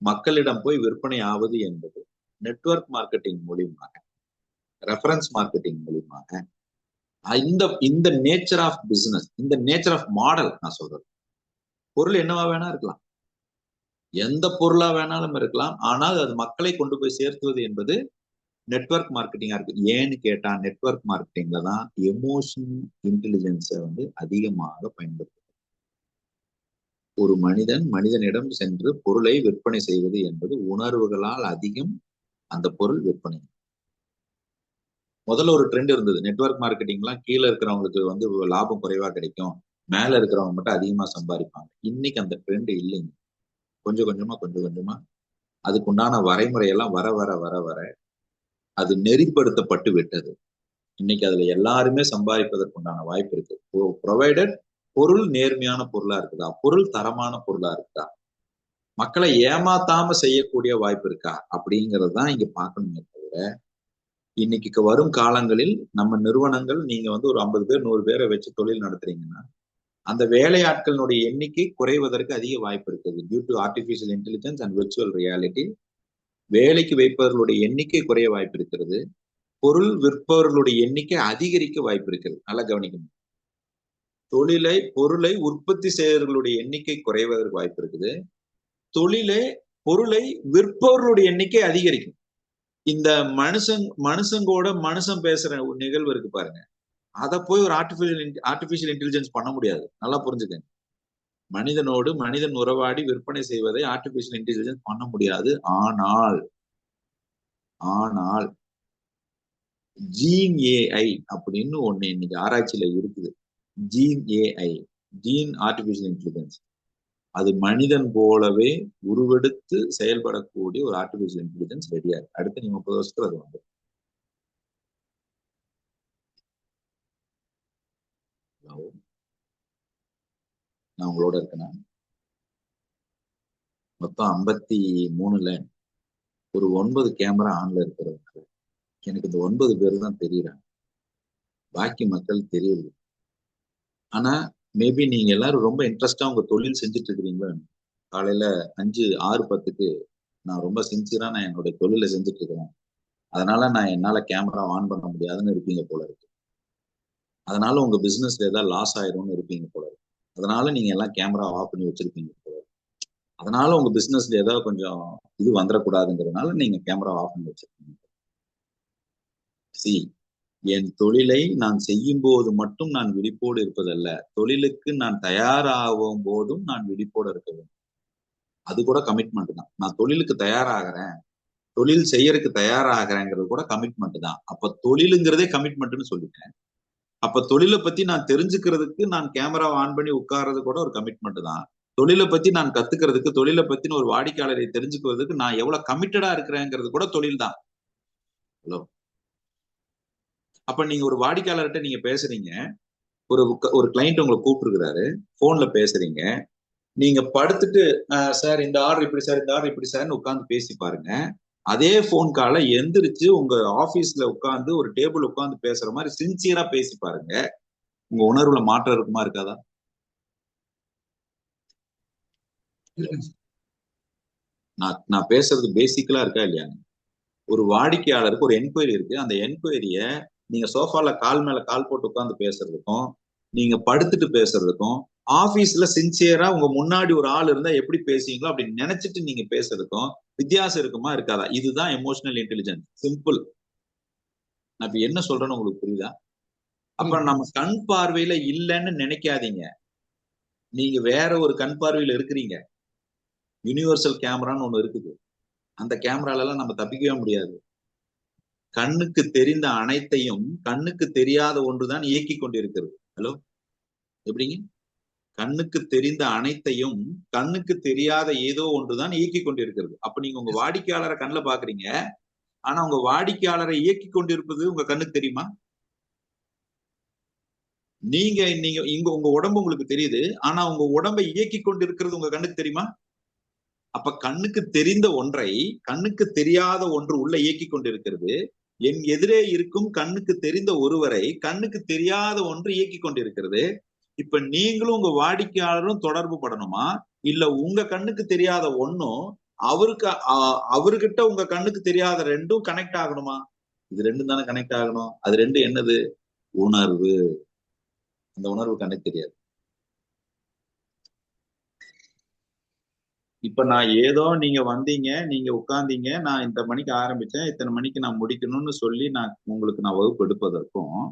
மக்களிடம் போய் விற்பனை ஆவது என்பது நெட்வொர்க் மார்க்கெட்டிங் மூலியமாக, ரெஃபரன்ஸ் மார்க்கெட்டிங் மூலியமாக, இந்த நேச்சர் ஆஃப் பிசினஸ், இந்த நேச்சர் ஆஃப் மாடல் நான் சொல்றேன். பொருள் என்னவா வேணா இருக்கலாம், எந்த பொருளா வேணாலும் இருக்கலாம். ஆனால் அது மக்களை கொண்டு போய் சேர்த்துவது என்பது நெட்வொர்க் மார்க்கெட்டிங்கா இருக்கு. ஏன்னு கேட்டா நெட்வொர்க் மார்க்கெட்டிங்ல தான் எமோஷன் இன்டெலிஜென்ஸை அதிகமாக பயன்படுத்தும். ஒரு மனிதனிடம் சென்று பொருளை விற்பனை செய்வது என்பது உணர்வுகளால் அதிகம் அந்த பொருள் விற்பனை. முதல்ல ஒரு ட்ரெண்ட் இருந்தது, நெட்வொர்க் மார்க்கெட்டிங்லாம் கீழே இருக்கிறவங்களுக்கு லாபம் குறைவா கிடைக்கும், மேல இருக்கிறவங்க மட்டும் அதிகமா சம்பாதிப்பாங்க. இன்னைக்கு அந்த ட்ரெண்ட் இல்லைங்க. கொஞ்சம் கொஞ்சமா அதுக்குண்டான வரைமுறையெல்லாம் வர வர வர வர அது நெறிப்படுத்தப்பட்டு விட்டது. இன்னைக்கு அதுல எல்லாருமே சம்பாதிப்பதற்குண்டான வாய்ப்பு இருக்கு. ப்ரொவைடட் பொருள் நேர்மையான பொருளா இருக்குதா, பொருள் தரமான பொருளா இருக்குதா, மக்களை ஏமாத்தாம செய்யக்கூடிய வாய்ப்பு இருக்கா அப்படிங்கிறது தான் இங்க பார்க்கணுமே தவிர, இன்னைக்கு வரும் காலங்களில் நம்ம நிறுவனங்கள் நீங்க ஒரு 50 பேர் 100 பேரை வச்சு தொழில் நடத்துறீங்கன்னா அந்த வேலையாட்களுடைய எண்ணிக்கை குறைவதற்கு அதிக வாய்ப்பு இருக்குது. Due to artificial intelligence and virtual reality வேலைக்கு வைப்பவர்களுடைய எண்ணிக்கை குறைய வாய்ப்பு இருக்கிறது. பொருள் விற்பவர்களுடைய எண்ணிக்கை அதிகரிக்க வாய்ப்பு இருக்கிறது. நல்லா கவனிக்கணும். பொருளை உற்பத்தி செய்வர்களுடைய எண்ணிக்கை குறைவதற்கு வாய்ப்பு இருக்குது. தொழிலை பொருளை விற்பவர்களுடைய எண்ணிக்கை அதிகரிக்கும். இந்த மனுஷங்கோட மனுஷன் பேசுற ஒரு நிகழ்வு இருக்கு பாருங்க, அதை போய் ஒரு ஆர்டிபிஷியல் இன்டெலிஜென்ஸ் பண்ண முடியாது. நல்லா புரிஞ்சுக்கங்க. மனிதனோடு மனிதன் உறவாடி விற்பனை செய்வதை ஆர்டிபிஷியல் இன்டெலிஜென்ஸ் பண்ண முடியாது. ஆனால் ஜீன் ஏஐ அப்படின்னு ஒண்ணு இன்னைக்கு ஆராய்ச்சியில இருக்குது. Gen AI, gen artificial intelligence, அது மனிதன் போலவே உருவெடுத்து செயல்படக்கூடிய ஒரு ஆர்டிபிஷியல் இன்டெலிஜென்ஸ் ரெடியா இருக்கு. அடுத்து 30 வருஷத்துல அது வந்து நான் உங்களோட இருக்கேன். மொத்தம் 53ல ஒரு 9 கேமரா ஆன்ல இருக்கிறது. எனக்கு இந்த 9 பேர் தான் தெரியுறாங்க, பாக்கி மக்கள் தெரியுது. ஆனா மேபி நீங்க எல்லாரும் ரொம்ப இன்ட்ரெஸ்டா உங்க தொழில் செஞ்சுட்டு இருக்கிறீங்களா? காலையில 5, 6, 10க்கு நான் ரொம்ப சின்சியரா நான் என்னுடைய தொழிலை செஞ்சுட்டு இருக்கிறேன், அதனால நான் என்னால கேமரா ஆன் பண்ண முடியாதுன்னு இருப்பீங்க போல இருக்கு. அதனால உங்க பிசினஸ்ல ஏதாவது லாஸ் ஆயிரும்னு இருப்பீங்க போல இருக்கு. அதனால நீங்க எல்லாம் கேமரா ஆஃப் பண்ணி வச்சிருப்பீங்க போல இருக்கு. அதனால உங்க பிசினஸ்ல ஏதாவது கொஞ்சம் இது வந்துடக்கூடாதுங்கிறதுனால நீங்க கேமரா ஆஃப் பண்ணி வச்சிருக்கீங்க. என் தொழிலை நான் செய்யும் போது மட்டும் நான் விழிப்போடு இருப்பதல்ல, தொழிலுக்கு நான் தயாராகும் போதும் நான் விழிப்போடு இருக்க வேண்டும். அது கூட கமிட்மெண்ட் தான். நான் தொழிலுக்கு தயாராகிறேன், தொழில் செய்யறதுக்கு தயாராகிறேங்கிறது கூட கமிட்மெண்ட் தான். அப்ப தொழிலுங்கிறதே கமிட்மெண்ட்னு சொல்லிட்டேன். அப்ப தொழிலை பத்தி நான் தெரிஞ்சுக்கிறதுக்கு நான் கேமரா ஆன் பண்ணி உட்கார்றது கூட ஒரு கமிட்மெண்ட் தான். தொழிலை பத்தி நான் கத்துக்கிறதுக்கு, தொழிலை பத்தின ஒரு வாடிக்கையாளரை தெரிஞ்சுக்கிறதுக்கு நான் எவ்வளவு கமிட்டடா இருக்கிறேங்கிறது கூட தொழில் தான். ஹலோ, அப்ப நீங்க ஒரு வாடிக்கையாளர்கிட்ட நீங்க பேசுறீங்க, ஒரு கிளைண்ட் உங்களை கூப்பிட்டுருக்கிறாரு, போன்ல பேசுறீங்க, நீங்க படுத்துட்டு சார் இந்த ஆர்டர் இப்படி சார், இந்த ஆர்டர் இப்படி சார்னு உட்காந்து பேசி பாருங்க. அதே போன் காலை எந்திரிச்சு உங்க ஆபீஸ்ல உட்காந்து ஒரு டேபிள் உட்காந்து பேசுற மாதிரி சின்சியரா பேசி பாருங்க. உங்க உணர்வுல மாற்றம் இருக்குமா இருக்காதா? நான் பேசுறது பேசிக்கலா இருக்கா இல்லையா? ஒரு வாடிக்கையாளருக்கு ஒரு என்கொயரி இருக்கு, அந்த என்கொயரிய நீங்க சோஃபால கால் மேல கால் போட்டு உட்காந்து பேசுறதுக்கும் நீங்க படுத்துட்டு பேசுறதுக்கும், ஆபீஸ்ல சின்சியரா உங்க முன்னாடி ஒரு ஆள் இருந்தா எப்படி பேசுவீங்களோ அப்படி நினைச்சிட்டு நீங்க பேசுறதுக்கும் வித்தியாசம் இருக்குமா இருக்காதா? இதுதான் எமோஷனல் இன்டெலிஜென்ஸ். சிம்பிள். நான் இப்ப என்ன சொல்றேன்னு உங்களுக்கு புரியுதா? அப்ப நம்ம கண் பார்வையில இல்லைன்னு நினைக்காதீங்க, நீங்க வேற ஒரு கண் பார்வையில இருக்கிறீங்க. யூனிவர்சல் கேமரான்னு ஒண்ணு இருக்குது, அந்த கேமரால எல்லாம் நம்ம தப்பிக்கவே முடியாது. கண்ணுக்கு தெரிந்த அனைத்தையும் கண்ணுக்கு தெரியாத ஒன்றுதான் இயக்கி கொண்டிருக்கிறது. ஹலோ, எப்படிங்க? கண்ணுக்கு தெரிந்த அனைத்தையும் கண்ணுக்கு தெரியாத ஏதோ ஒன்றுதான் இயக்கி கொண்டிருக்கிறது. அப்ப நீங்க உங்க வாடிக்கையாளரை கண்ணுல பாக்குறீங்க, ஆனா உங்க வாடிக்கையாளரை இயக்கி கொண்டிருப்பது உங்க கண்ணுக்கு தெரியுமா? நீங்க இங்க உங்க உடம்பு உங்களுக்கு தெரியுது, ஆனா உங்க உடம்பை இயக்கி கொண்டிருக்கிறது உங்க கண்ணுக்கு தெரியுமா? அப்ப கண்ணுக்கு தெரிந்த ஒன்றை கண்ணுக்கு தெரியாத ஒன்று உள்ள இயக்கி கொண்டிருக்கிறது. என் எதிரே இருக்கும் கண்ணுக்கு தெரிந்த ஒருவரை கண்ணுக்கு தெரியாத ஒன்று இயக்கி கொண்டிருக்கிறது. இப்ப நீங்களும் உங்க வாடிக்கையாளரும் தொடர்பு படணுமா, இல்ல உங்க கண்ணுக்கு தெரியாத ஒன்னும் அவர்கிட்ட உங்க கண்ணுக்கு தெரியாத ரெண்டும் கனெக்ட் ஆகணுமா? இது ரெண்டும் தானே கனெக்ட் ஆகணும். அது ரெண்டும் என்னது? உணர்வு. அந்த உணர்வு கண்ணுக்கு தெரியாது. இப்ப நான் ஏதோ நீங்க வந்தீங்க, நீங்க உட்கார்ந்தீங்க, நான் இந்த மணிக்கு ஆரம்பிச்சேன், இத்தனை மணிக்கு நான் முடிக்கணும்னு சொல்லி நான் வகுப்பு எடுப்பதற்கும்,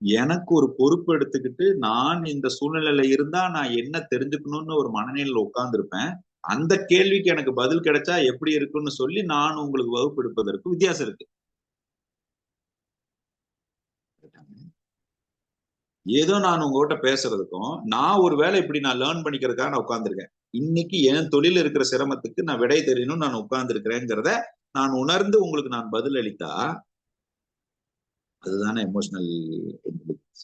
எனக்கு ஒரு பொறுப்பு எடுத்துக்கிட்டு நான் இந்த சூழ்நிலையில இருந்தா நான் என்ன தெரிஞ்சுக்கணும்னு ஒரு மனநிலையில உட்கார்ந்துருப்பேன், அந்த கேள்விக்கு எனக்கு பதில் கிடைச்சா எப்படி இருக்குன்னு சொல்லி நான் உங்களுக்கு வகுப்பு எடுப்பதற்கு வித்தியாசம் இருக்கு. ஏதோ நான் உங்ககிட்ட பேசுறதுக்கும், நான் ஒரு வேலை இப்படி நான் லேர்ன் பண்ணிக்கிறதுக்காக நான் உட்கார்ந்துருக்கேன். இன்னைக்கு என் தொழில் இருக்கிற சிரமத்துக்கு நான் விடை தெரியணும்னு நான் உட்கார்ந்து இருக்கிறேங்கிறத நான் உணர்ந்து உங்களுக்கு நான் பதில் அளித்தா அதுதானே எமோஷனல் இன்டெலிஜென்ஸ்.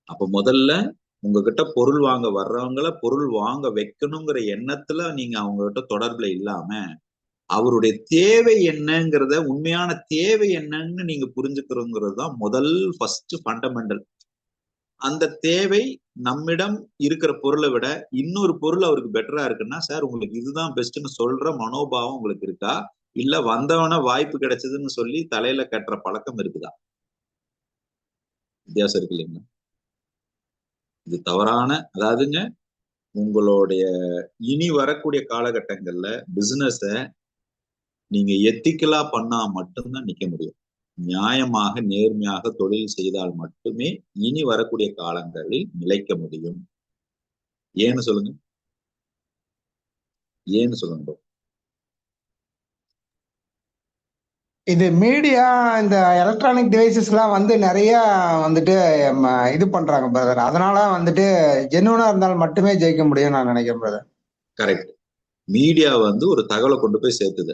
அப்ப முதல்ல உங்ககிட்ட பொருள் வாங்க வர்றவங்கள பொருள் வாங்க வைக்கணுங்கிற எண்ணத்துல நீங்க அவங்ககிட்ட தொடர்புல இல்லாம, அவருடைய தேவை என்னங்கிறத, உண்மையான தேவை என்னன்னு நீங்க புரிஞ்சுக்கிறோங்கிறது தான் முதல் ஃபர்ஸ்ட் ஃபண்டமெண்டல். அந்த தேவை நம்மிடம் இருக்கிற பொருளை விட இன்னொரு பொருள் அவருக்கு பெட்டரா இருக்குன்னா, சார் உங்களுக்கு இதுதான் பெஸ்ட்னு சொல்ற மனோபாவம் உங்களுக்கு இருக்கா, இல்ல வந்தவன வாய்ப்பு கிடைச்சதுன்னு சொல்லி தலையில கட்டுற பழக்கம் இருக்குதா? வித்தியாசம் இருக்கு இல்லைங்களா? இது தவறான, அதாவதுங்க உங்களுடைய இனி வரக்கூடிய காலகட்டங்கள்ல பிசினஸ நீங்க எத்திக்கலா பண்ணா மட்டும்தான் நிக்க முடியும். நியாயமாக நேர்மையாக தொழில் செய்தால் மட்டுமே இனி வரக்கூடிய காலங்களில் நிலைக்க முடியும். ஏன்னு சொல்லுங்க, ஏன்னு சொல்லுங்க. இது மீடியா இந்த எலக்ட்ரானிக் டிவைசஸ் எல்லாம் வந்து நிறைய வந்துட்டு இது பண்றாங்க பிரதர். அதனால வந்துட்டு ஜென்யூனா இருந்தால் மட்டுமே ஜெயிக்க முடியும் நான் நினைக்கிறேன் பிரதர். கரெக்ட். மீடியா வந்து ஒரு தகவலை கொண்டு போய் சேர்த்துது.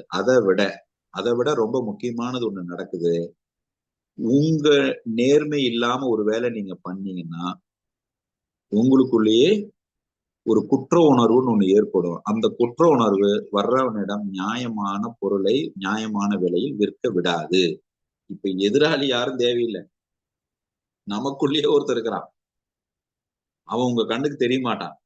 அதை விட ரொம்ப முக்கியமானது ஒண்ணு நடக்குது. உங்க நேர்மை இல்லாம ஒரு வேலை நீங்க பண்ணீங்கன்னா உங்களுக்குள்ளேயே ஒரு குற்ற உணர்வுன்னு ஒண்ணு ஏற்படும். அந்த குற்ற உணர்வு வர்றவனிடம் நியாயமான பொருளை நியாயமான விலையில் விற்க விடாது. இப்ப எதிராளி யாரும் தேவையில்லை, நமக்குள்ளேயே ஒருத்தர் இருக்கிறான். அவன் உங்க கண்ணுக்கு தெரிய மாட்டான்.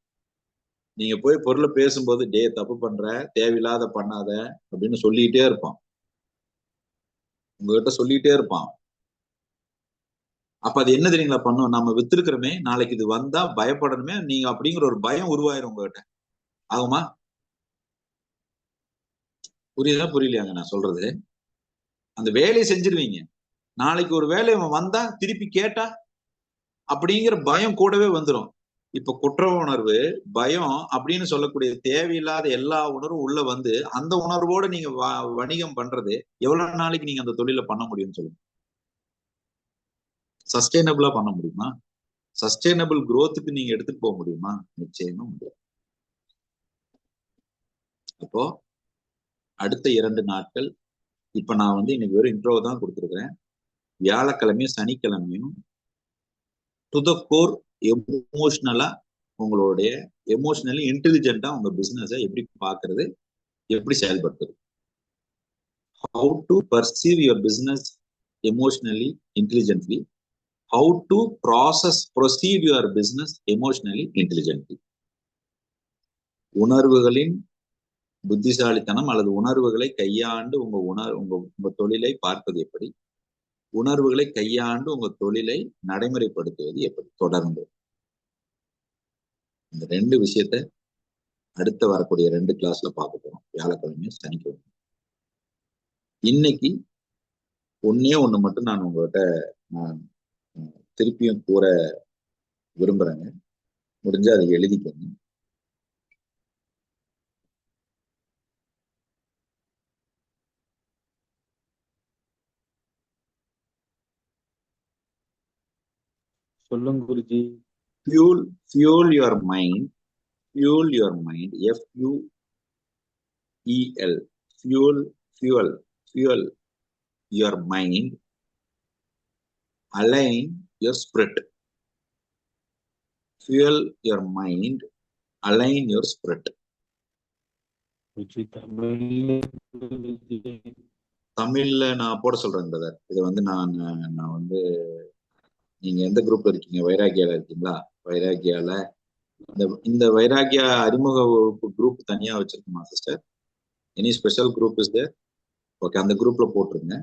நீங்க போய் பொருளை பேசும்போது தப்பு பண்ற, தேவையில்லாத பண்ணாத அப்படின்னு சொல்லிக்கிட்டே இருப்பான், உங்ககிட்ட சொல்லிக்கிட்டே இருப்பான். அப்ப அது என்ன தெரியுங்களா பண்ணும், நம்ம வித்திருக்கிறோமே நாளைக்கு இது வந்தா பயப்படணுமே நீங்க அப்படிங்கிற ஒரு பயம் உருவாயிரும் உங்ககிட்ட. ஆகுமா? புரியுதா புரியலையாங்க நான் சொல்றது? அந்த வேலையை செஞ்சிருவீங்க. நாளைக்கு ஒரு வேலை வந்தா திருப்பி கேட்டா அப்படிங்கிற பயம் கூடவே வந்துடும். இப்ப குற்ற உணர்வு, பயம் அப்படின்னு சொல்லக்கூடிய தேவையில்லாத எல்லா உணர்வும் உள்ள வந்து அந்த உணர்வோட நீங்க வணிகம் பண்றது எவ்வளவு நாளைக்கு நீங்க அந்த தொழில பண்ண முடியும்னு சொல்லுங்க. சஸ்டைனபிளா பண்ண முடியுமா? சஸ்டைனபிள் குரோத்துக்கு நீங்க எடுத்துட்டு போக முடியுமா? நிச்சயமா முடியாது. அப்போ அடுத்த 2 நாட்கள், இப்ப நான் வந்து இன்னைக்கு வெறும் இன்ட்ரோ தான் கொடுத்துருக்கிறேன். வியாழக்கிழமையும் சனிக்கிழமையும் டு த கோர் எமோஷனலா உங்களுடைய எமோஷனலி இன்டெலிஜென்ட்டா உங்க பிசினஸ எப்படி பாக்குறது, எப்படி செயல்படுத்துறது, how to perceive your business emotionally intelligently, how to proceed your business emotionally intelligently. உணர்வுகளின் புத்திசாலித்தனம் அல்லது உணர்வுகளை கையாண்டு உங்க தொழிலை பார்ப்பது எப்படி, உணர்வுகளை கையாண்டு உங்க தொழிலை நடைமுறைப்படுத்துவது எப்படி, தொடர்ந்து இந்த 2 விஷயத்த அடுத்த வரக்கூடிய 2 கிளாஸ்ல பார்க்க போறோம், வியாழக்கிழமையும் சனிக்கிழமை. இன்னைக்கு ஒண்ணு மட்டும் நான் உங்ககிட்ட நான் திருப்பியும் கூற விரும்புறேங்க. முடிஞ்சா அதை எழுதிக்கோங்க. சொல்லுங்க Guruji. fuel your mind, fuel your mind, FUEL, fuel your mind, align your spirit. Fuel your mind, align your spirit. தமிழ்ல நான் போட சொல்றேன் பிரதர். இதை வந்து நான் வந்து நீங்க எந்த குரூப்ல இருக்கீங்க? வைராகியால இருக்கீங்களா? வைராகியால இந்த வைராகியா அறிமுக குரூப் தனியா வச்சிருக்குமா sister? Any special group is there? Okay, அந்த குரூப்ல போட்டுருங்க.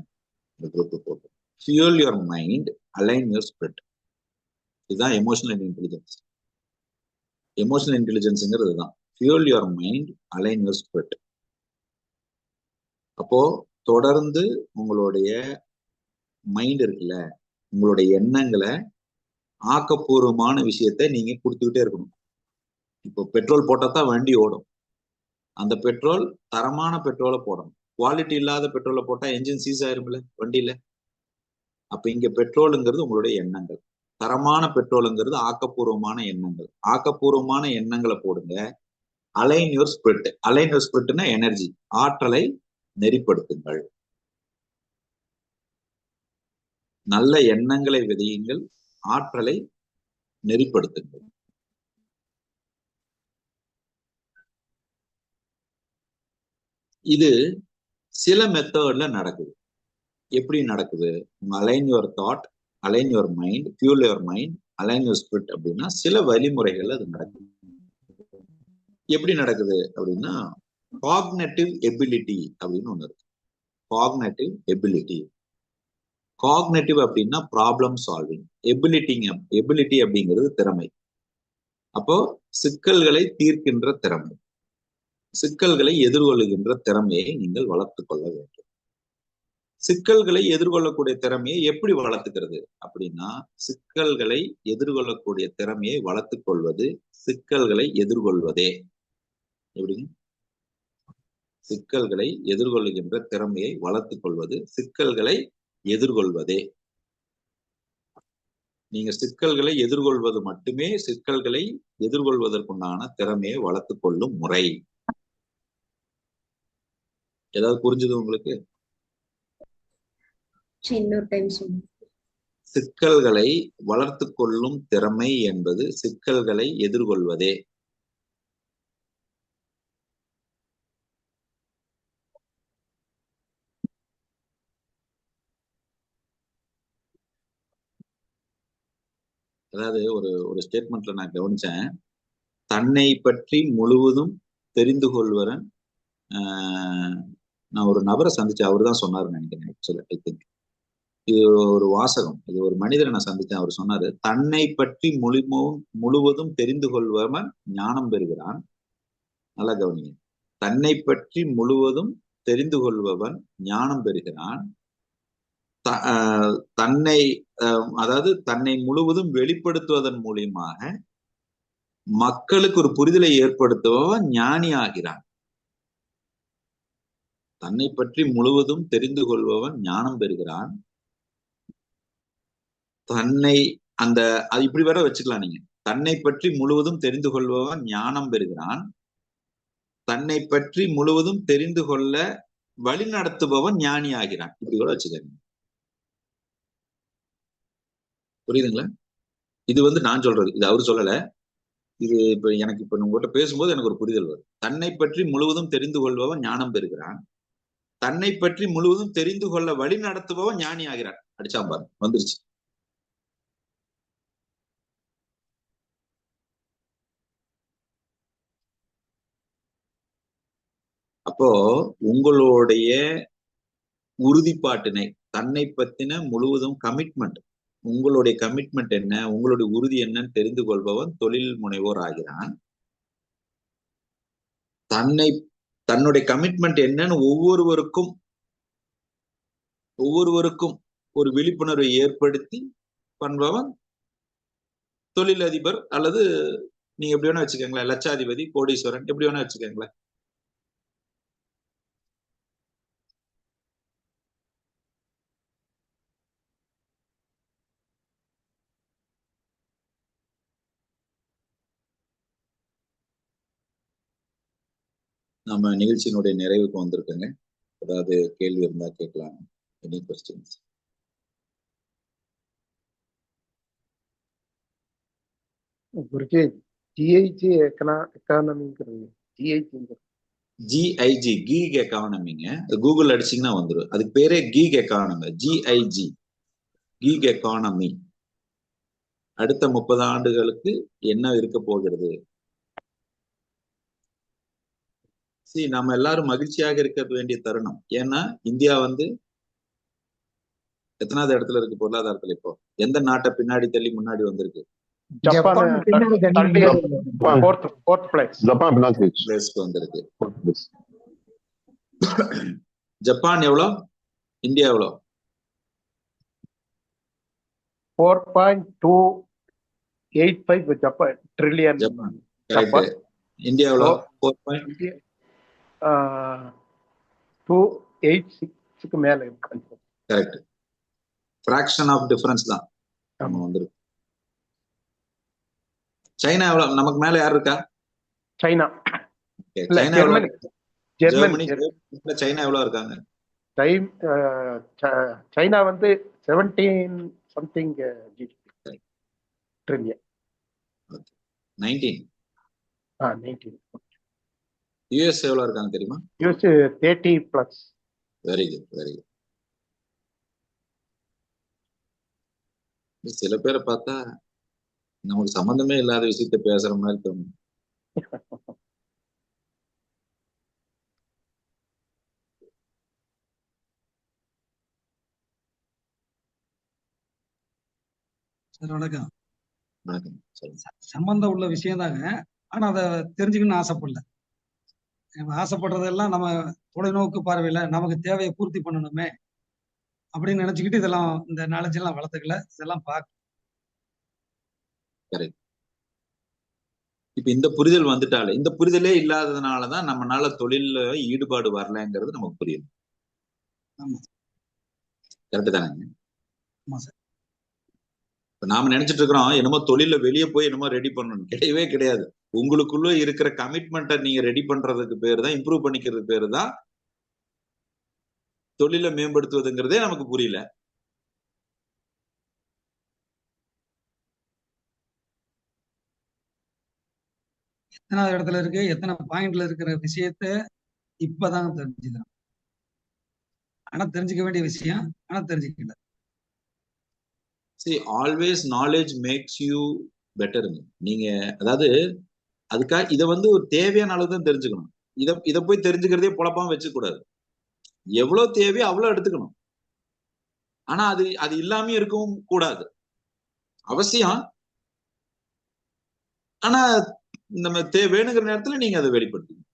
அந்த குரூப்ல போட்டு fuel your mind, align your spirit. இதுதான் எமோஷனல் இன்டெலிஜென்ஸ். எமோஷனல் இன்டெலிஜென்ஸ்ங்கிறது தான் fuel your mind, align your spirit. அப்போ தொடர்ந்து உங்களுடைய மைண்ட் இருக்குல்ல, உங்களுடைய எண்ணங்களை ஆக்கப்பூர்வமான விஷயத்த நீங்க கொடுத்துக்கிட்டே இருக்கணும். இப்போ பெட்ரோல் போட்டா தான் வண்டி ஓடும். அந்த பெட்ரோல் தரமான பெட்ரோலை போடணும். குவாலிட்டி இல்லாத பெட்ரோலை போட்டா என்ஜின் சீஸ் ஆயிரும்ல வண்டியில. அப்ப இங்க பெட்ரோலுங்கிறது உங்களுடைய எண்ணங்கள், தரமான பெட்ரோலுங்கிறது ஆக்கப்பூர்வமான எண்ணங்கள். ஆக்கப்பூர்வமான எண்ணங்களை போடுங்க. Align your spirit. Align your ஸ்பிரிட்னா எனர்ஜி, ஆற்றலை நெறிப்படுத்துங்கள். நல்ல எண்ணங்களை விதையுங்கள், ஆற்றலை நெறிப்படுத்துங்கள். இது சில மெத்தட்ல நடக்குது. எப்படி நடக்குது? Align your thought, align your mind, fuel your mind, align your spirit அப்படின்னா சில வழிமுறைகள்ல அது நடக்குது. எப்படி நடக்குது அப்படின்னா காக்னேட்டிவ் எபிலிட்டி அப்படின்னு ஒண்ணு இருக்கு. Cognitive ability. காக்னேட்டிவ் அப்படின்னா ப்ராப்ளம் சால்விங். எபிலிட்டி அப்படிங்கிறது திறமை. அப்போ சிக்கல்களை தீர்க்கின்ற திறமை, சிக்கல்களை எதிர்கொள்ளுகின்ற திறமையை நீங்கள் வளர்த்துக் கொள்ள வேண்டும். சிக்கல்களை எதிர்கொள்ளக்கூடிய திறமையை எப்படி வளர்த்துக்கிறது அப்படின்னா, சிக்கல்களை எதிர்கொள்ளக்கூடிய திறமையை வளர்த்துக் கொள்வது சிக்கல்களை எதிர்கொள்வதே. எப்படி? சிக்கல்களை எதிர்கொள்ளுகின்ற திறமையை வளர்த்துக் கொள்வது சிக்கல்களை எதிர்கொள்வதே. நீங்க சிக்கல்களை எதிர்கொள்வது மட்டுமே சிக்கல்களை எதிர்கொள்வதற்குண்டான திறமையை வளர்த்துக் கொள்ளும் முறை. ஏதாவது புரிஞ்சுது உங்களுக்கு? சிக்கல்களை வளர்த்து கொள்ளும் திறமை என்பது சிக்கல்களை எதிர்கொள்வதே. அதாவது ஒரு ஸ்டேட்மெண்ட்ல நான் கவனிச்சேன், தன்னை பற்றி முழுவதும் தெரிந்து கொள்வரன். நான் ஒரு நபரை சந்திச்சேன், அவரு தான் சொன்னாருன்னு நினைக்கிறேன். ஆக்சுவலா ஐ திங்க் இது ஒரு வாசகம், இது ஒரு மனிதரை நான் சந்திச்சேன். அவர் சொன்னாரு, தன்னை பற்றி முழுவதும் தெரிந்து கொள்பவன் ஞானம் பெறுகிறான். நல்லா கவனிங்க, தன்னை பற்றி முழுவதும் தெரிந்து கொள்பவன் ஞானம் பெறுகிறான். தன்னை அதாவது தன்னை முழுவதும் வெளிப்படுத்துவதன் மூலியமாக மக்களுக்கு ஒரு புரிதலை ஏற்படுத்துபவன் ஞானி ஆகிறான். தன்னை பற்றி முழுவதும் தெரிந்து கொள்பவன் ஞானம் பெறுகிறான். தன்னை அந்த அது இப்படி வர வச்சுக்கலாம் நீங்க. தன்னை பற்றி முழுவதும் தெரிந்து கொள்பவன் ஞானம் பெறுகிறான். தன்னை பற்றி முழுவதும் தெரிந்து கொள்ள வழி நடத்துபவன் ஞானி ஆகிறான். இப்படி கூட வச்சுக்கோங்க. புரியுதுங்களா? இது நான் சொல்றது, இது அவரு சொல்லல. இது இப்ப உங்ககிட்ட பேசும்போது எனக்கு ஒரு புரிதல் வரும். தன்னை பற்றி முழுவதும் தெரிந்து கொள்பவன் ஞானம் பெறுகிறான். தன்னை பற்றி முழுவதும் தெரிந்து கொள்ள வழி நடத்துபவன் ஞானி ஆகிறான். அடிச்சா பாரு, வந்துருச்சு. அப்போ உங்களுடைய உறுதிப்பாட்டினை, தன்னை பத்தின முழுவதும் கமிட்மெண்ட், உங்களுடைய கமிட்மெண்ட் என்ன, உங்களுடைய உறுதி என்னன்னு தெரிந்து கொள்பவன் தொழில் முனைவோர் ஆகிறான். தன்னுடைய கமிட்மெண்ட் என்னன்னு ஒவ்வொருவருக்கும் ஒரு விழிப்புணர்வை ஏற்படுத்தி பண்பவன் தொழிலதிபர், அல்லது நீங்க எப்படி வேணா வச்சுக்கோங்களேன், லட்சாதிபதி, கோடீஸ்வரன், எப்படி வேணா வச்சுக்கோங்களேன். நம்ம நிகழ்ச்சியினுடைய நிறைவுக்கு வந்திருக்கோங்க. ஏதாவது கேள்வி இருந்தா கேட்கலாம். Any questions? குருஜி, ஜிஐஜி எக்கானமிங்கிறது ஜிஐஜி கீக் எக்கானமிங்க. கூகுள் அடிச்சிங்கன்னா வந்துடும். அதுக்கு பேரே geek economy. GIG geek economy. அடுத்த 30 ஆண்டுகளுக்கு என்ன இருக்க போகிறது? நம்ம எல்லாரும் மகிழ்ச்சியாக இருக்க வேண்டிய தருணம். ஏன்னா இந்தியா எத்தனாவது இடத்துல இருக்கு பொருளாதாரத்துல? இப்போ எந்த நாட்டை பின்னாடி தள்ளி முன்னாடி வந்திருக்கு? வந்திருக்கு. ஜப்பான் எவ்வளோ? இந்தியா எவ்வளோ? 4.285 Japan trillion. Japan correct. India எவ்வளோ? 4.286 மேல இருக்கு. கரெக்ட். ஃபிராக்ஷன் ஆஃப் டிஃபரன்ஸ் தான் நம்ம வந்திருக்கு. சைனா எவ்வளவு? நமக்கு மேல யார் இருக்கா? சைனா. சைனா எவ்வளவு? ஜெர்மனி. சைனா எவ்வளவு இருக்காங்க? China 17 something trillion. 19. 19. யுஎஸ் எவ்வளவு இருக்காங்க தெரியுமா? US 30+. Very good, very good. சில பேரை பார்த்தா நமக்கு சம்பந்தமே இல்லாத விஷயத்த பேசுற மாதிரி தோணும். சார் வணக்கம். வணக்கம். சம்பந்தம் உள்ள விஷயம் தாங்க. ஆனா அதை தெரிஞ்சுக்கணும்னு ஆசைப்படல. நம்ம ஆசைப்படுறதெல்லாம் நம்ம தொலைநோக்கு பார்வையில நமக்கு தேவையை பூர்த்தி பண்ணணுமே அப்படின்னு நினைச்சுக்கிட்டு இதெல்லாம் இந்த நாலேஜ் எல்லாம் வளர்த்துக்கல. இதெல்லாம் பார்க்க கரெக்ட். இப்ப இந்த புரிதல் வந்துட்டாலே, இந்த புரிதலே இல்லாததுனாலதான் நம்மளால தொழில்ல ஈடுபாடு வரலங்கிறது நமக்கு புரியுது. ஆமா கரெக்ட் தானே? ஆமா சார். இப்ப நாம நினைச்சிட்டு இருக்கிறோம் என்னமோ தொழில வெளியே போய் என்னமோ ரெடி பண்ணணும். கிடையவே கிடையாது. உங்களுக்குள்ள இருக்கிற கமிட்மெண்ட்டை நீங்க ரெடி பண்றதுக்கு பேரு தான், இம்ப்ரூவ் பண்ணிக்கிறதுக்கு பேரு தான் தொழிலை மேம்படுத்துவதுங்கிறதே நமக்கு புரியல. எத்தனாவது இடத்துல இருக்கு, எத்தனை பாயிண்ட்ல இருக்கிற விஷயத்த இப்பதான் தெரிஞ்சுக்கிறோம். ஆனா தெரிஞ்சுக்க வேண்டிய விஷயம், ஆனா தெரிஞ்சுக்கல. See, always knowledge makes you better. நீங்க அதாவது அதுக்காக இதை ஒரு தேவையான அளவு தான் தெரிஞ்சுக்கணும். இதை போய் தெரிஞ்சுக்கிறதே பொழப்பாம வச்சுக்க கூடாது. எவ்வளவு தேவையோ அவ்வளவு எடுத்துக்கணும். ஆனா அது இல்லாம இருக்கவும் கூடாது. அவசியம். ஆனா நம்ம வேணுங்கிற நேரத்துல நீங்க அதை வெளிப்படுத்தணும்.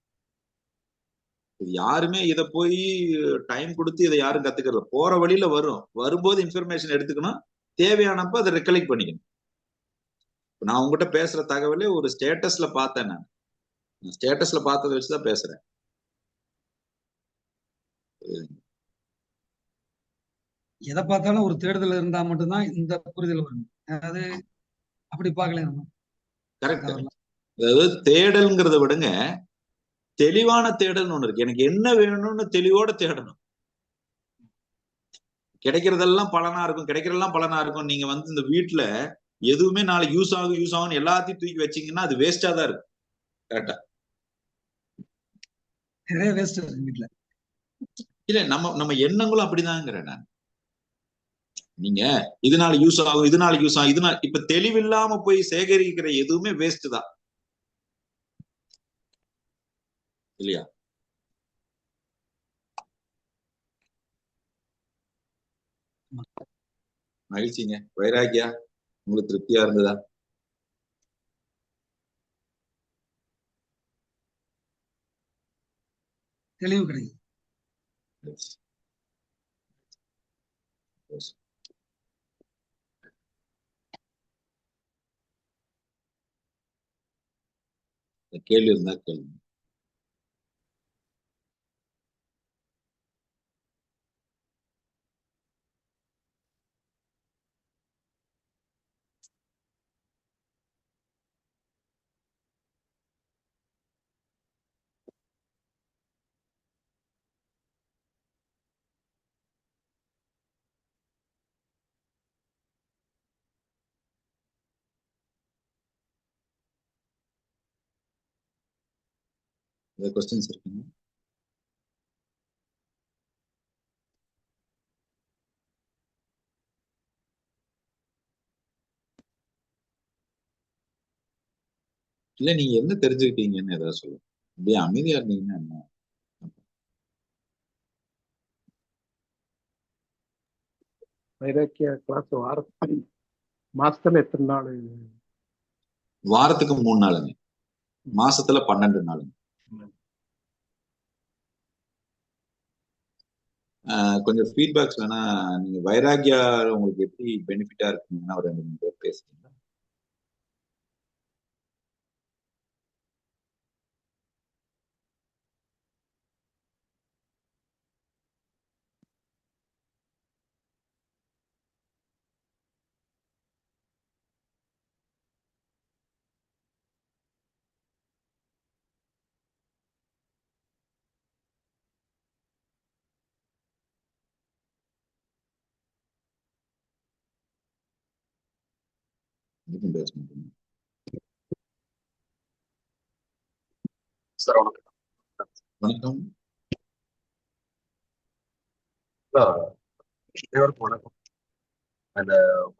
யாருமே இதை போய் டைம் கொடுத்து இதை யாரும் கத்துக்கிறது போற வழியில வரும்போது இன்ஃபர்மேஷன் எடுத்துக்கணும். தேவையானப்ப அதை ரெக்கலெக்ட் பண்ணிக்கணும். நான் உங்ககிட்ட பேசுற தகவலே ஒரு ஸ்டேட்டஸ்ல பார்த்தேன். நான் ஸ்டேட்டஸ்ல பார்த்ததை வச்சுதான் பேசுறேன். எதை பார்த்தாலும் ஒரு தேடுதல் இருந்தா மட்டும்தான் இந்த புரிதல் வரும். அதாவது அப்படி பார்க்கல நம்ம. கரெக்ட். அதாவது தேடல்ங்கிறத விடுங்க, தெளிவான தேடல்னு ஒண்ணு இருக்கு. எனக்கு என்ன வேணும்னு தெளிவோட தேடணும். கிடைக்கிறதெல்லாம் பலனா இருக்கும். நீங்க இந்த வீட்டுல எதுவுமே நாளைக்கு யூஸ் ஆகும் எல்லாத்தையும் தூக்கி வச்சீங்கன்னா அது வேஸ்டா தான் இருக்கும். கரெக்டா? நிறைய வேஸ்ட் இருக்கு வீட்டுல. இல்ல நம்ம எண்ணங்களும் அப்படிதாங்கிறேன் நான். நீங்க இதனால யூஸ் ஆகும் இப்ப தெளிவில்லாம போய் சேகரிக்கிற எதுவுமே வேஸ்ட் தான் இல்லையா? மகிழ்ச்சிங்க. வைராக்கியா, உங்களுக்கு திருப்தியா இருந்ததா? தெளிவு கிடைக்கும். கேள்வி இருந்தா கேள்வி. கொஸ்டின்ஸ் இருக்குங்க? இல்ல நீங்க என்ன தெரிஞ்சுக்கிட்டீங்கன்னு ஏதாவது சொல்லுங்க. அப்படியே அமைதியா இருந்தீங்கன்னா என்ன? வைராக்கிய கிளாஸ் மாசத்துல எத்தனை நாள்? வாரத்துக்கு 3 நாளுங்க. மாசத்துல 12 நாளுங்க. கொஞ்சம் ஃபீட்பேக்ஸ் வேணா. நீங்க வைராக்கியா உங்களுக்கு எப்படி பெனிஃபிட்டா இருக்குங்கன்னா ஒரு 2-3 பேர் பேசுறீங்களா? இதுக்கும் பேச மாட்டீங்க. சார் வணக்கம். வணக்கம். வணக்கம். அந்த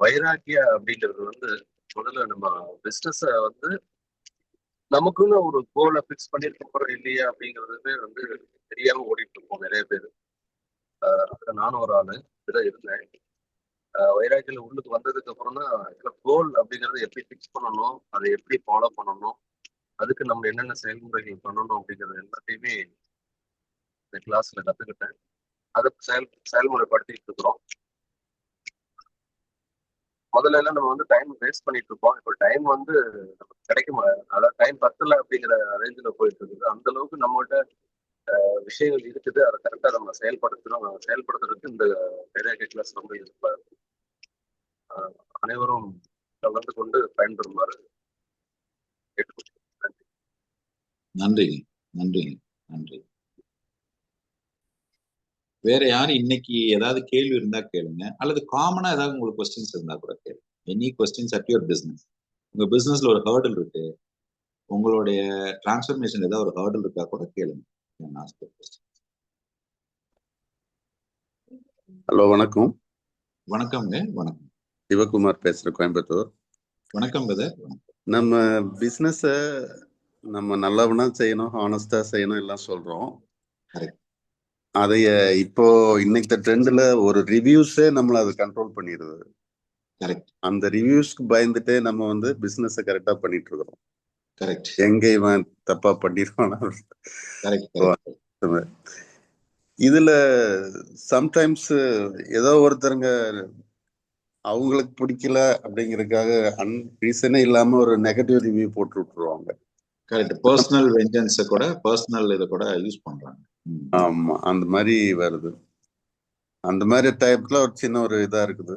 வைராக்கிய அப்படிங்கிறது முதல்ல நம்ம பிசினஸ நமக்குன்னு ஒரு கோலை பிக்ஸ் பண்ணிருக்கோம் இல்லையா அப்படிங்கிறது தெரியாம ஓடிட்டு இருப்போம் நிறைய பேர். அதுல நானும் ஒரு ஆளு இதுல இருந்தேன். வைராக்கியில உள்ளுக்கு வந்ததுக்கு அப்புறம் தான் கோல் அப்படிங்கறது எப்படி பிக்ஸ் பண்ணணும், அதை எப்படி ஃபாலோ பண்ணணும், அதுக்கு நம்ம என்னென்ன செயல்முறைகள் பண்ணணும் அப்படிங்கிறது எல்லாத்தையுமே இந்த கிளாஸ்ல கத்துக்கிட்டேன். அதை செயல்முறைப்படுத்திட்டு இருக்கிறோம். முதல்ல எல்லாம் நம்ம வந்து டைம் வேஸ்ட் பண்ணிட்டு இருப்போம். இப்போ டைம் வந்து நமக்கு கிடைக்க முடியாது. அதாவது டைம் பத்தல அப்படிங்கிற ரேஞ்சில் போயிட்டு இருக்குது. அந்த அளவுக்கு நம்மகிட்ட விஷயங்கள் இருக்குது. அதை கரெக்டாக நம்ம செயல்படுத்துறதுக்கு இந்த நிறைய கிளாஸ் ரொம்ப யூஸ்ஃபுல்லாக இருக்கு. அனைவரும் கலந்து கொண்டு பயன்பெறுமாறு கேட்டுக்கொள்கிறேன். நன்றி. நன்றிங்க, நன்றி. வேற யாரும் இன்னைக்கு ஏதாவது கேள்வி இருந்தா கேளுங்க, அல்லது காமனா ஏதாவது உங்களுக்கு கொஸ்டின்ஸ் இருந்தா கூட கேளுங்க. Any questions at your business. உங்க பிசினஸ்ல ஒரு ஹர்டில் இருக்கு, உங்களுடைய டிரான்ஸ்ஃபர்மேஷன் ஏதாவது ஒரு ஹர்டில் இருக்கா கூட கேளுங்க. ஹலோ, வணக்கம். வணக்கம்ங்க. வணக்கம். சிவகுமார் பேசுறேன், கோயம்புத்தூர். வணக்கம் பிரதர். நம்ம பிசினஸ நம்ம நல்லவனா செய்யணும், ஹானஸ்டா செய்யணும் எல்லாம் சொல்றோம். அதைய இப்போ இன்னைக்கு ட்ரெண்ட்ல ஒரு ரிவ்யூஸே நம்மள அதை கண்ட்ரோல் பண்ணிடுது. அந்த ரிவ்யூஸ்க்கு பயந்துட்டே நம்ம வந்து பிசினஸ் கரெக்டா பண்ணிட்டு இருக்கிறோம். எங்க இவன் தப்பா பண்ணிடுவான். இதுல சம்டைம்ஸ் ஏதோ ஒருத்தருங்க அவங்களுக்கு பிடிக்கல அப்படிங்கறதுக்காக ரீசனே இல்லாம ஒரு நெகட்டிவ் ரிவ்யூ போட்டு விட்டுருவாங்க. கரெக்ட். பர்சனல் வெஞ்சன்ஸ் கூட பர்சனல் இத கூட யூஸ் பண்றாங்க. ஆமா, அந்த மாதிரி வருது. அந்த மாதிரி டைப்ல ஒரு சின்ன ஒரு இதா இருக்குது.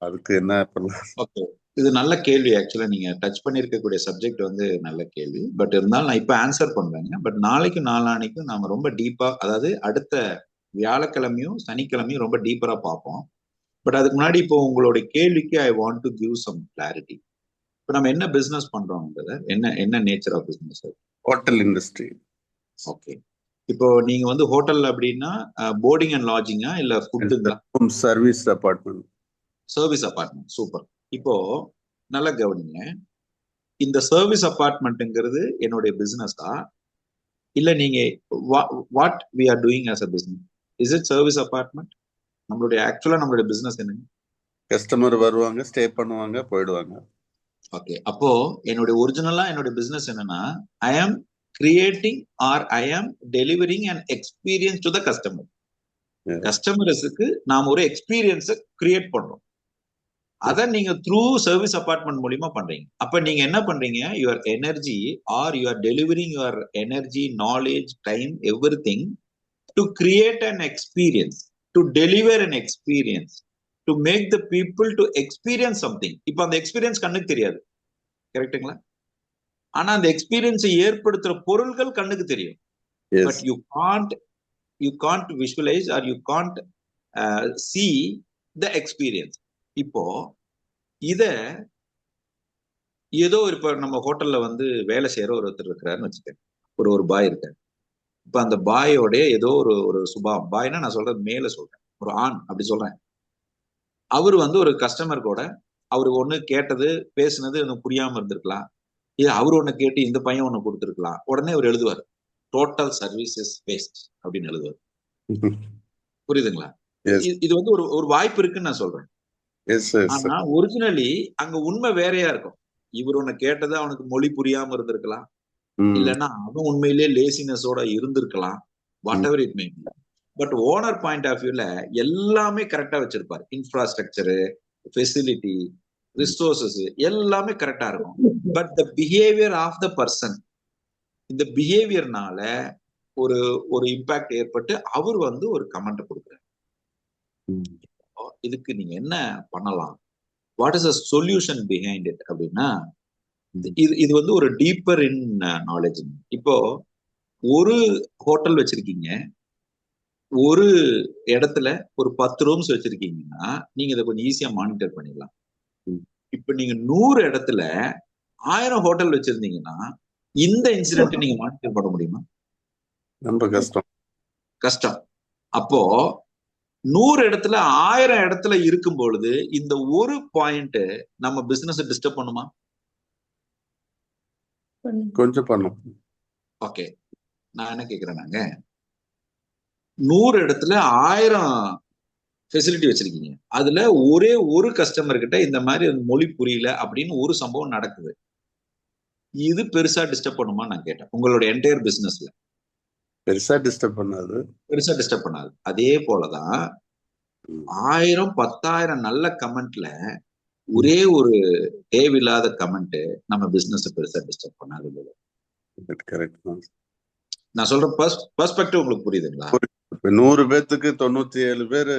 அதுக்கு என்ன பண்ணலாம்? ஓகே, இது நல்ல கேள்வி. ஆக்சுவலா நீங்க டச் பண்ணிருக்கக்கூடிய சப்ஜெக்ட் வந்து நல்ல கேள்வி. பட் இருந்தாலும் நான் இப்ப ஆன்சர் பண்றேங்க. பட் நாளைக்கும் நாளானைக்கும் நாம ரொம்ப டீப்பா, அதாவது அடுத்த வியாழக்கிழமையும் சனிக்கிழமையும் ரொம்ப டீப்பரா பார்ப்போம். பட் அதுக்கு முன்னாடி இப்போ உங்களுடைய கேள்விக்கு I want to give some clarity. இப்போ நம்ம என்ன பிசினஸ் பண்றோம்ன்றது, என்ன nature of business? Hotel industry. Okay, இப்போ நீங்க வந்து ஹோட்டல் அப்படின்னா போர்டிங் அண்ட் லாட்ஜிங்கா இல்ல ஃபுட்டுங்களா? Service apartment. Service apartment. Super. இப்போ நல்லா கவனிங்க, இந்த சர்வீஸ் அபார்ட்மெண்ட்ங்கிறது என்னுடைய பிசினஸா இல்ல நீங்க what we are doing as a business? Is it service apartment? நம்மளுடைய ஆக்சுவலா நம்மளுடைய பிசினஸ் என்னங்க? கஸ்டமர் வருவாங்க, ஸ்டே பண்ணுவாங்க, போயிடுவாங்க. ஓகே, அப்போ என்னுடைய ஒரிஜினலா என்னுடைய பிசினஸ் என்னன்னா, ஐ ஆம் creating or I am delivering an experience to the customer. கஸ்டமர்ஸுக்கு நாம ஒரு எக்ஸ்பீரியன்ஸை கிரியேட் பண்றோம். அதை நீங்க த்ரூ சர்வீஸ் அபார்ட்மெண்ட் மூலியமா பண்றீங்க. அப்ப நீங்க என்ன பண்றீங்க? Your energy are you are delivering your energy, knowledge, time, everything to create an experience, to deliver an experience, to make the people to experience something. இப்ப அந்த எக்ஸ்பீரியன்ஸ் கண்ணுக்கு தெரியாது, கரெக்டுங்களா? ஆனா அந்த எக்ஸ்பீரியன்ஸை ஏற்படுத்துற பொருள்கள் கண்ணுக்கு தெரியும். But you can't visualise are you can't see the experience. இப்போ இத ஏதோ இப்ப நம்ம ஹோட்டல்ல வந்து வேலை செய்யற ஒருத்தர் இருக்கிறாருன்னு வச்சுக்கேன், ஒரு பாய் இருக்காரு. இப்ப அந்த பாயோட ஏதோ ஒரு சுபாவம், பாய்னா நான் சொல்றது மேல சொல்றேன், ஒரு ஆண் அப்படி சொல்றேன். அவர் வந்து ஒரு கஸ்டமர் கூட அவரு ஒண்ணு கேட்டது பேசுனது எனக்கு புரியாம இருந்திருக்கலாம், இது அவரு ஒண்ணு கேட்டு இந்த பையன் ஒண்ணு கொடுத்துருக்கலாம். உடனே அவர் எழுதுவார், டோட்டல் சர்வீசஸ் வேஸ்ட் அப்படின்னு எழுதுவார். புரியுதுங்களா? இது வந்து ஒரு வாய்ப்பு இருக்குன்னு நான் சொல்றேன். ஆனா ஒரிஜினலி அங்க உண்மை வேறையா இருக்கும். இவர் ஒண்ணு கேட்டது அவனுக்கு மொழி புரியாம இருந்திருக்கலாம், இல்லைன்னா அவன் உண்மையிலேயே லேசினஸோட இருந்திருக்கலாம், whatever it may be. But owner point of வியூல எல்லாமே கரெக்டா வச்சிருப்பாரு. இன்ஃப்ராஸ்ட்ரக்சரு, ஃபெசிலிட்டி, ரிசோர்சஸ் எல்லாமே கரெக்டா இருக்கும். But the behaviour of the person, இந்த பிஹேவியர்னால ஒரு இம்பாக்ட் ஏற்பட்டு அவர் வந்து ஒரு கமெண்ட் கொடுக்குறாரு. இதுக்கு நீங்க என்ன பண்ணலாம், what is a solution behind it அப்படின்னா, இது வந்து ஒரு டீப்பர் இன் நாலேஜ். இப்போ ஒரு ஹோட்டல் வச்சிருக்கீங்க, ஒரு இடத்துல ஒரு 10 ரூம்ஸ் வச்சிருக்கீங்கன்னா நீங்க இதை கொஞ்சம் ஈஸியா மானிட்டர் பண்ணிடலாம். இப்ப நீங்க 100 இடத்துல 1000 ஹோட்டல் வச்சிருந்தீங்கன்னா இந்த இன்சிடென்ட் நீங்க மானிட்டர் பண்ண முடியுமா? ரொம்ப கஷ்டம். அப்போ 100 இடத்துல 1000 இடத்துல இருக்கும் பொழுது இந்த ஒரு பாயிண்ட் நம்ம பிசினஸ் டிஸ்டர்ப் பண்ணுமா? கொஞ்சம் பண்ணும். ஓகே, நான் என்ன கேக்குறேன்னாங்க, 100 இடத்துல 1000 ஃபெசிலிட்டி வச்சிருக்கீங்க, அதுல ஒரே ஒரு கஸ்டமர் கிட்ட இந்த மாதிரி மொழி புரியல அப்படின்னு ஒரு சம்பவம் நடக்குது. இது பெருசா டிஸ்டர்ப் பண்ணுமா நான் கேட்டேன். உங்களுடைய என்டையர் பிசினஸ்ல பெருசா டிஸ்டர்ப் பண்ணாது. பெருசா டிஸ்டர்ப் பண்ணாது. அதே போலதான் 1000 10,000 நல்ல கமெண்ட்ல ஒரே ஒரு தேவையில்லாத கமெண்ட் நம்ம பிசினஸ் பெருசா டிஸ்டர்ப் பண்ணாது. கரெக்ட். நான் சொல்ற பெர்ஸ்பெக்டிவ் உங்களுக்கு புரியுதுங்களா? 100 பேத்துக்கு 97 பேரு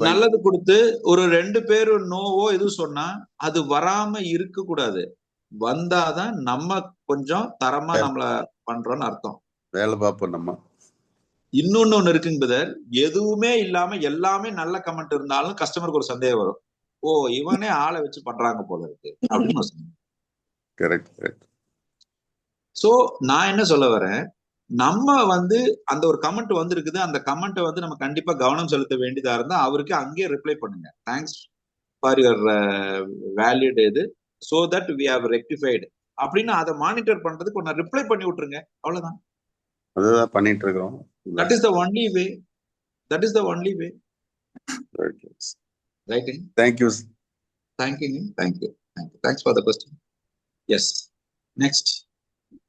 நல்லது கொடுத்து ஒரு 2 பேரு நோவோ எதுவும் சொன்னா அது வராம இருக்க கூடாது. வந்தாதான் நம்ம கொஞ்சம் தரமா நம்மள பண்றோம்னு அர்த்தம். வேலை பார்ப்போம் நம்ம. இன்னொன்னு இருக்குங்க பிரதர், எதுவுமே இல்லாம எல்லாமே நல்ல கமெண்ட் இருந்தாலும் கஸ்டமருக்கு ஒரு சந்தேகம் வரும். ஓ இவனே ஆளை வச்சு பண்றாங்க போல இருக்கு அப்படின்னு சொன்னேன். கரெக்ட். சோ நான் என்ன சொல்ல வரேன், நம்ம அந்த ஒரு கமெண்ட் வந்திருக்குது, அந்த கமெண்ட்டை நம்ம கண்டிப்பா கவனம் செலுத்த வேண்டியதா இருந்தா அவருக்கு அங்கேயே ரிப்ளை பண்ணுங்க. தேங்க்ஸ் ஃபார் யுவர் வேலிட் இது so that we have rectified அப்படின்னு அதை மானிட்டர் பண்றதுக்கு ஒன்னு ரிப்ளை பண்ணி விட்டுருங்க. அவ்வளவுதான். அதுதான் பண்ணிட்டு இருக்கோம். That is the only way. That is the only way. Right. Thank you. Thank you. Thanks for the question. Yes. Next.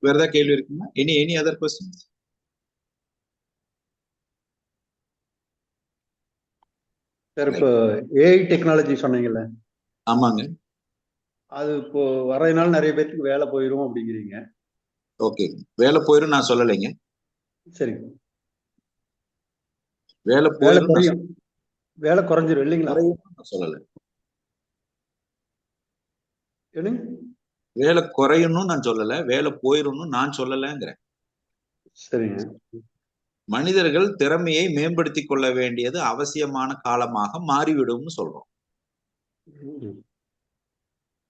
வேற ஏதாவது கேள்வி இருக்குமா? Any other questions? சார், இப்போ ஏஐ டெக்னாலஜி சொன்னீங்கல்ல? ஆமாங்க. அது இப்போ வர்றதுனால நிறைய பேருக்கு வேலை போயிரும் அப்படிங்கிறீங்க. ஓகே, வேலை போயிரும் நான் சொல்லலைங்க. சரி, வேலை குறையும், வேலை குறைஞ்சிரும் இல்லைங்களா? சொல்லல. வேலை குறையணும்னு நான் சொல்லல, வேலை போயிரும்னு நான் சொல்லலங்கிறேன். சரிங்க. மனிதர்கள் திறமையை மேம்படுத்தி கொள்ள வேண்டியது அவசியமான காலமாக மாறிவிடும்னு சொல்றோம்.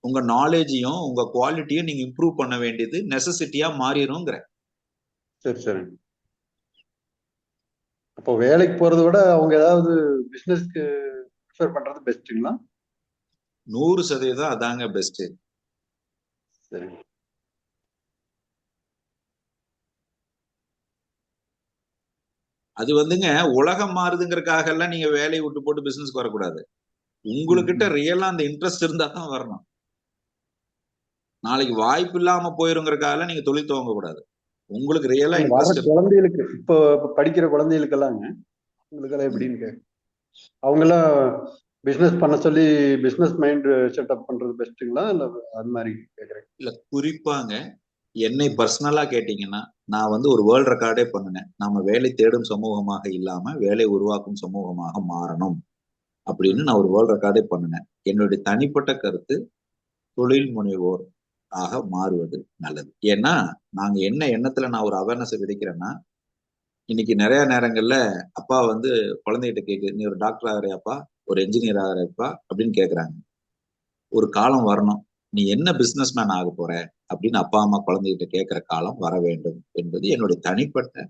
உங்க நாலேஜையும் உங்க குவாலிட்டியும் நீங்க இம்ப்ரூவ் பண்ண வேண்டியது நெசசிட்டியா மாறிடும்ங்கிற. சரி. அப்போ வேலைக்கு போறதை விட அவங்க ஏதாவது பிசினஸ்க்கு ப்ரிஃபர் பண்றது பெஸ்ட்டுங்களா? 100% அதாங்க பெஸ்ட். சரி. அது உலகம் மாறுதுங்கிறதுக்காக எல்லாம் நீங்க வேலையை விட்டு போட்டு பிசினஸ்க்கு வரக்கூடாது. உங்களுக்கிட்ட ரியலா அந்த இன்ட்ரெஸ்ட் இருந்தா தான் வரணும். நாளைக்கு வாய்ப்பு இல்லாம போயிருங்கிறதுக்காக நீங்க தொழில் துவங்க கூடாது. உங்களுக்கு ரியலா இன்ட்ரெஸ்ட் குழந்தைகளுக்கு, இப்போ படிக்கிற குழந்தைகளுக்கு எல்லாங்க உங்களுக்கு எல்லாம் எப்படின்னு அவங்க எல்லாம் பிசினஸ் பண்ண சொல்லி பிசினஸ் மைண்ட் செட்டப் பண்றது பெஸ்ட்டுங்களா இல்ல அது மாதிரி கேக்குறேன்? இல்ல, குறிப்பாங்க என்னை பர்சனலா கேட்டீங்கன்னா நான் ஒரு வேர்ல்ட் ரெக்கார்டே பண்ணினேன். நாம வேலை தேடும் சமூகமாக இல்லாம வேலை உருவாக்கும் சமூகமாக மாறணும் அப்படின்னு நான் ஒரு வேர்ல்ட் ரெக்கார்டே பண்ணினேன். என்னுடைய தனிப்பட்ட கருத்து தொழில் முனைவோர் ஆக மாறுவது நல்லது. ஏன்னா நாங்க என்ன எண்ணத்துல நான் ஒரு அவேர்னஸ் விதைக்கிறேன்னா, இன்னைக்கு நிறைய நேரங்கள்ல அப்பா குழந்தைகிட்ட கேக்கு, நீ ஒரு டாக்டர் ஆகிறியாப்பா, ஒரு என்ஜினியர் ஆகிறியாப்பா அப்படின்னு கேக்குறாங்க. ஒரு காலம் வரணும், நீ என்ன பிசினஸ் மேன் ஆக போற அப்படின்னு அப்பா அம்மா குழந்தைகிட்ட கேட்கிற காலம் வர வேண்டும் என்பது என்னுடைய தனிப்பட்ட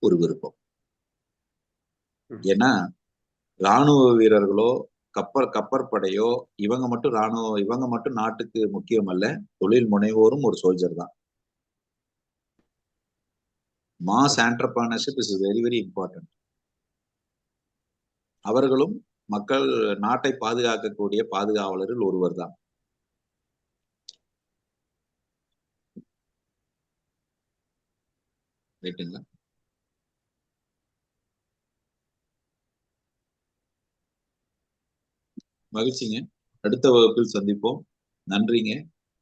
ஒரு விருப்பம். ஏன்னா இராணுவ வீரர்களோ கப்பற்படையோ இவங்க மட்டும் நாட்டுக்கு முக்கியம் அல்ல. தொழில் முனைவோரும் ஒரு சோல்ஜர் தான். Mass entrepreneurship is very very important. அவர்களும் மக்கள் நாட்டை பாதுகாக்கக்கூடிய பாதுகாவலர்கள் ஒருவர் தான். ரைட்டுங்களா? மகிழ்ச்சிங்க. அடுத்த வகுப்பில் சந்திப்போம். நன்றிங்க.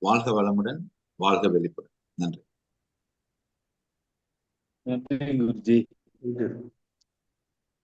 வாழ்க வளமுடன், வாழ்க வெளிப்படும். நன்றி. நன்றி குருஜி.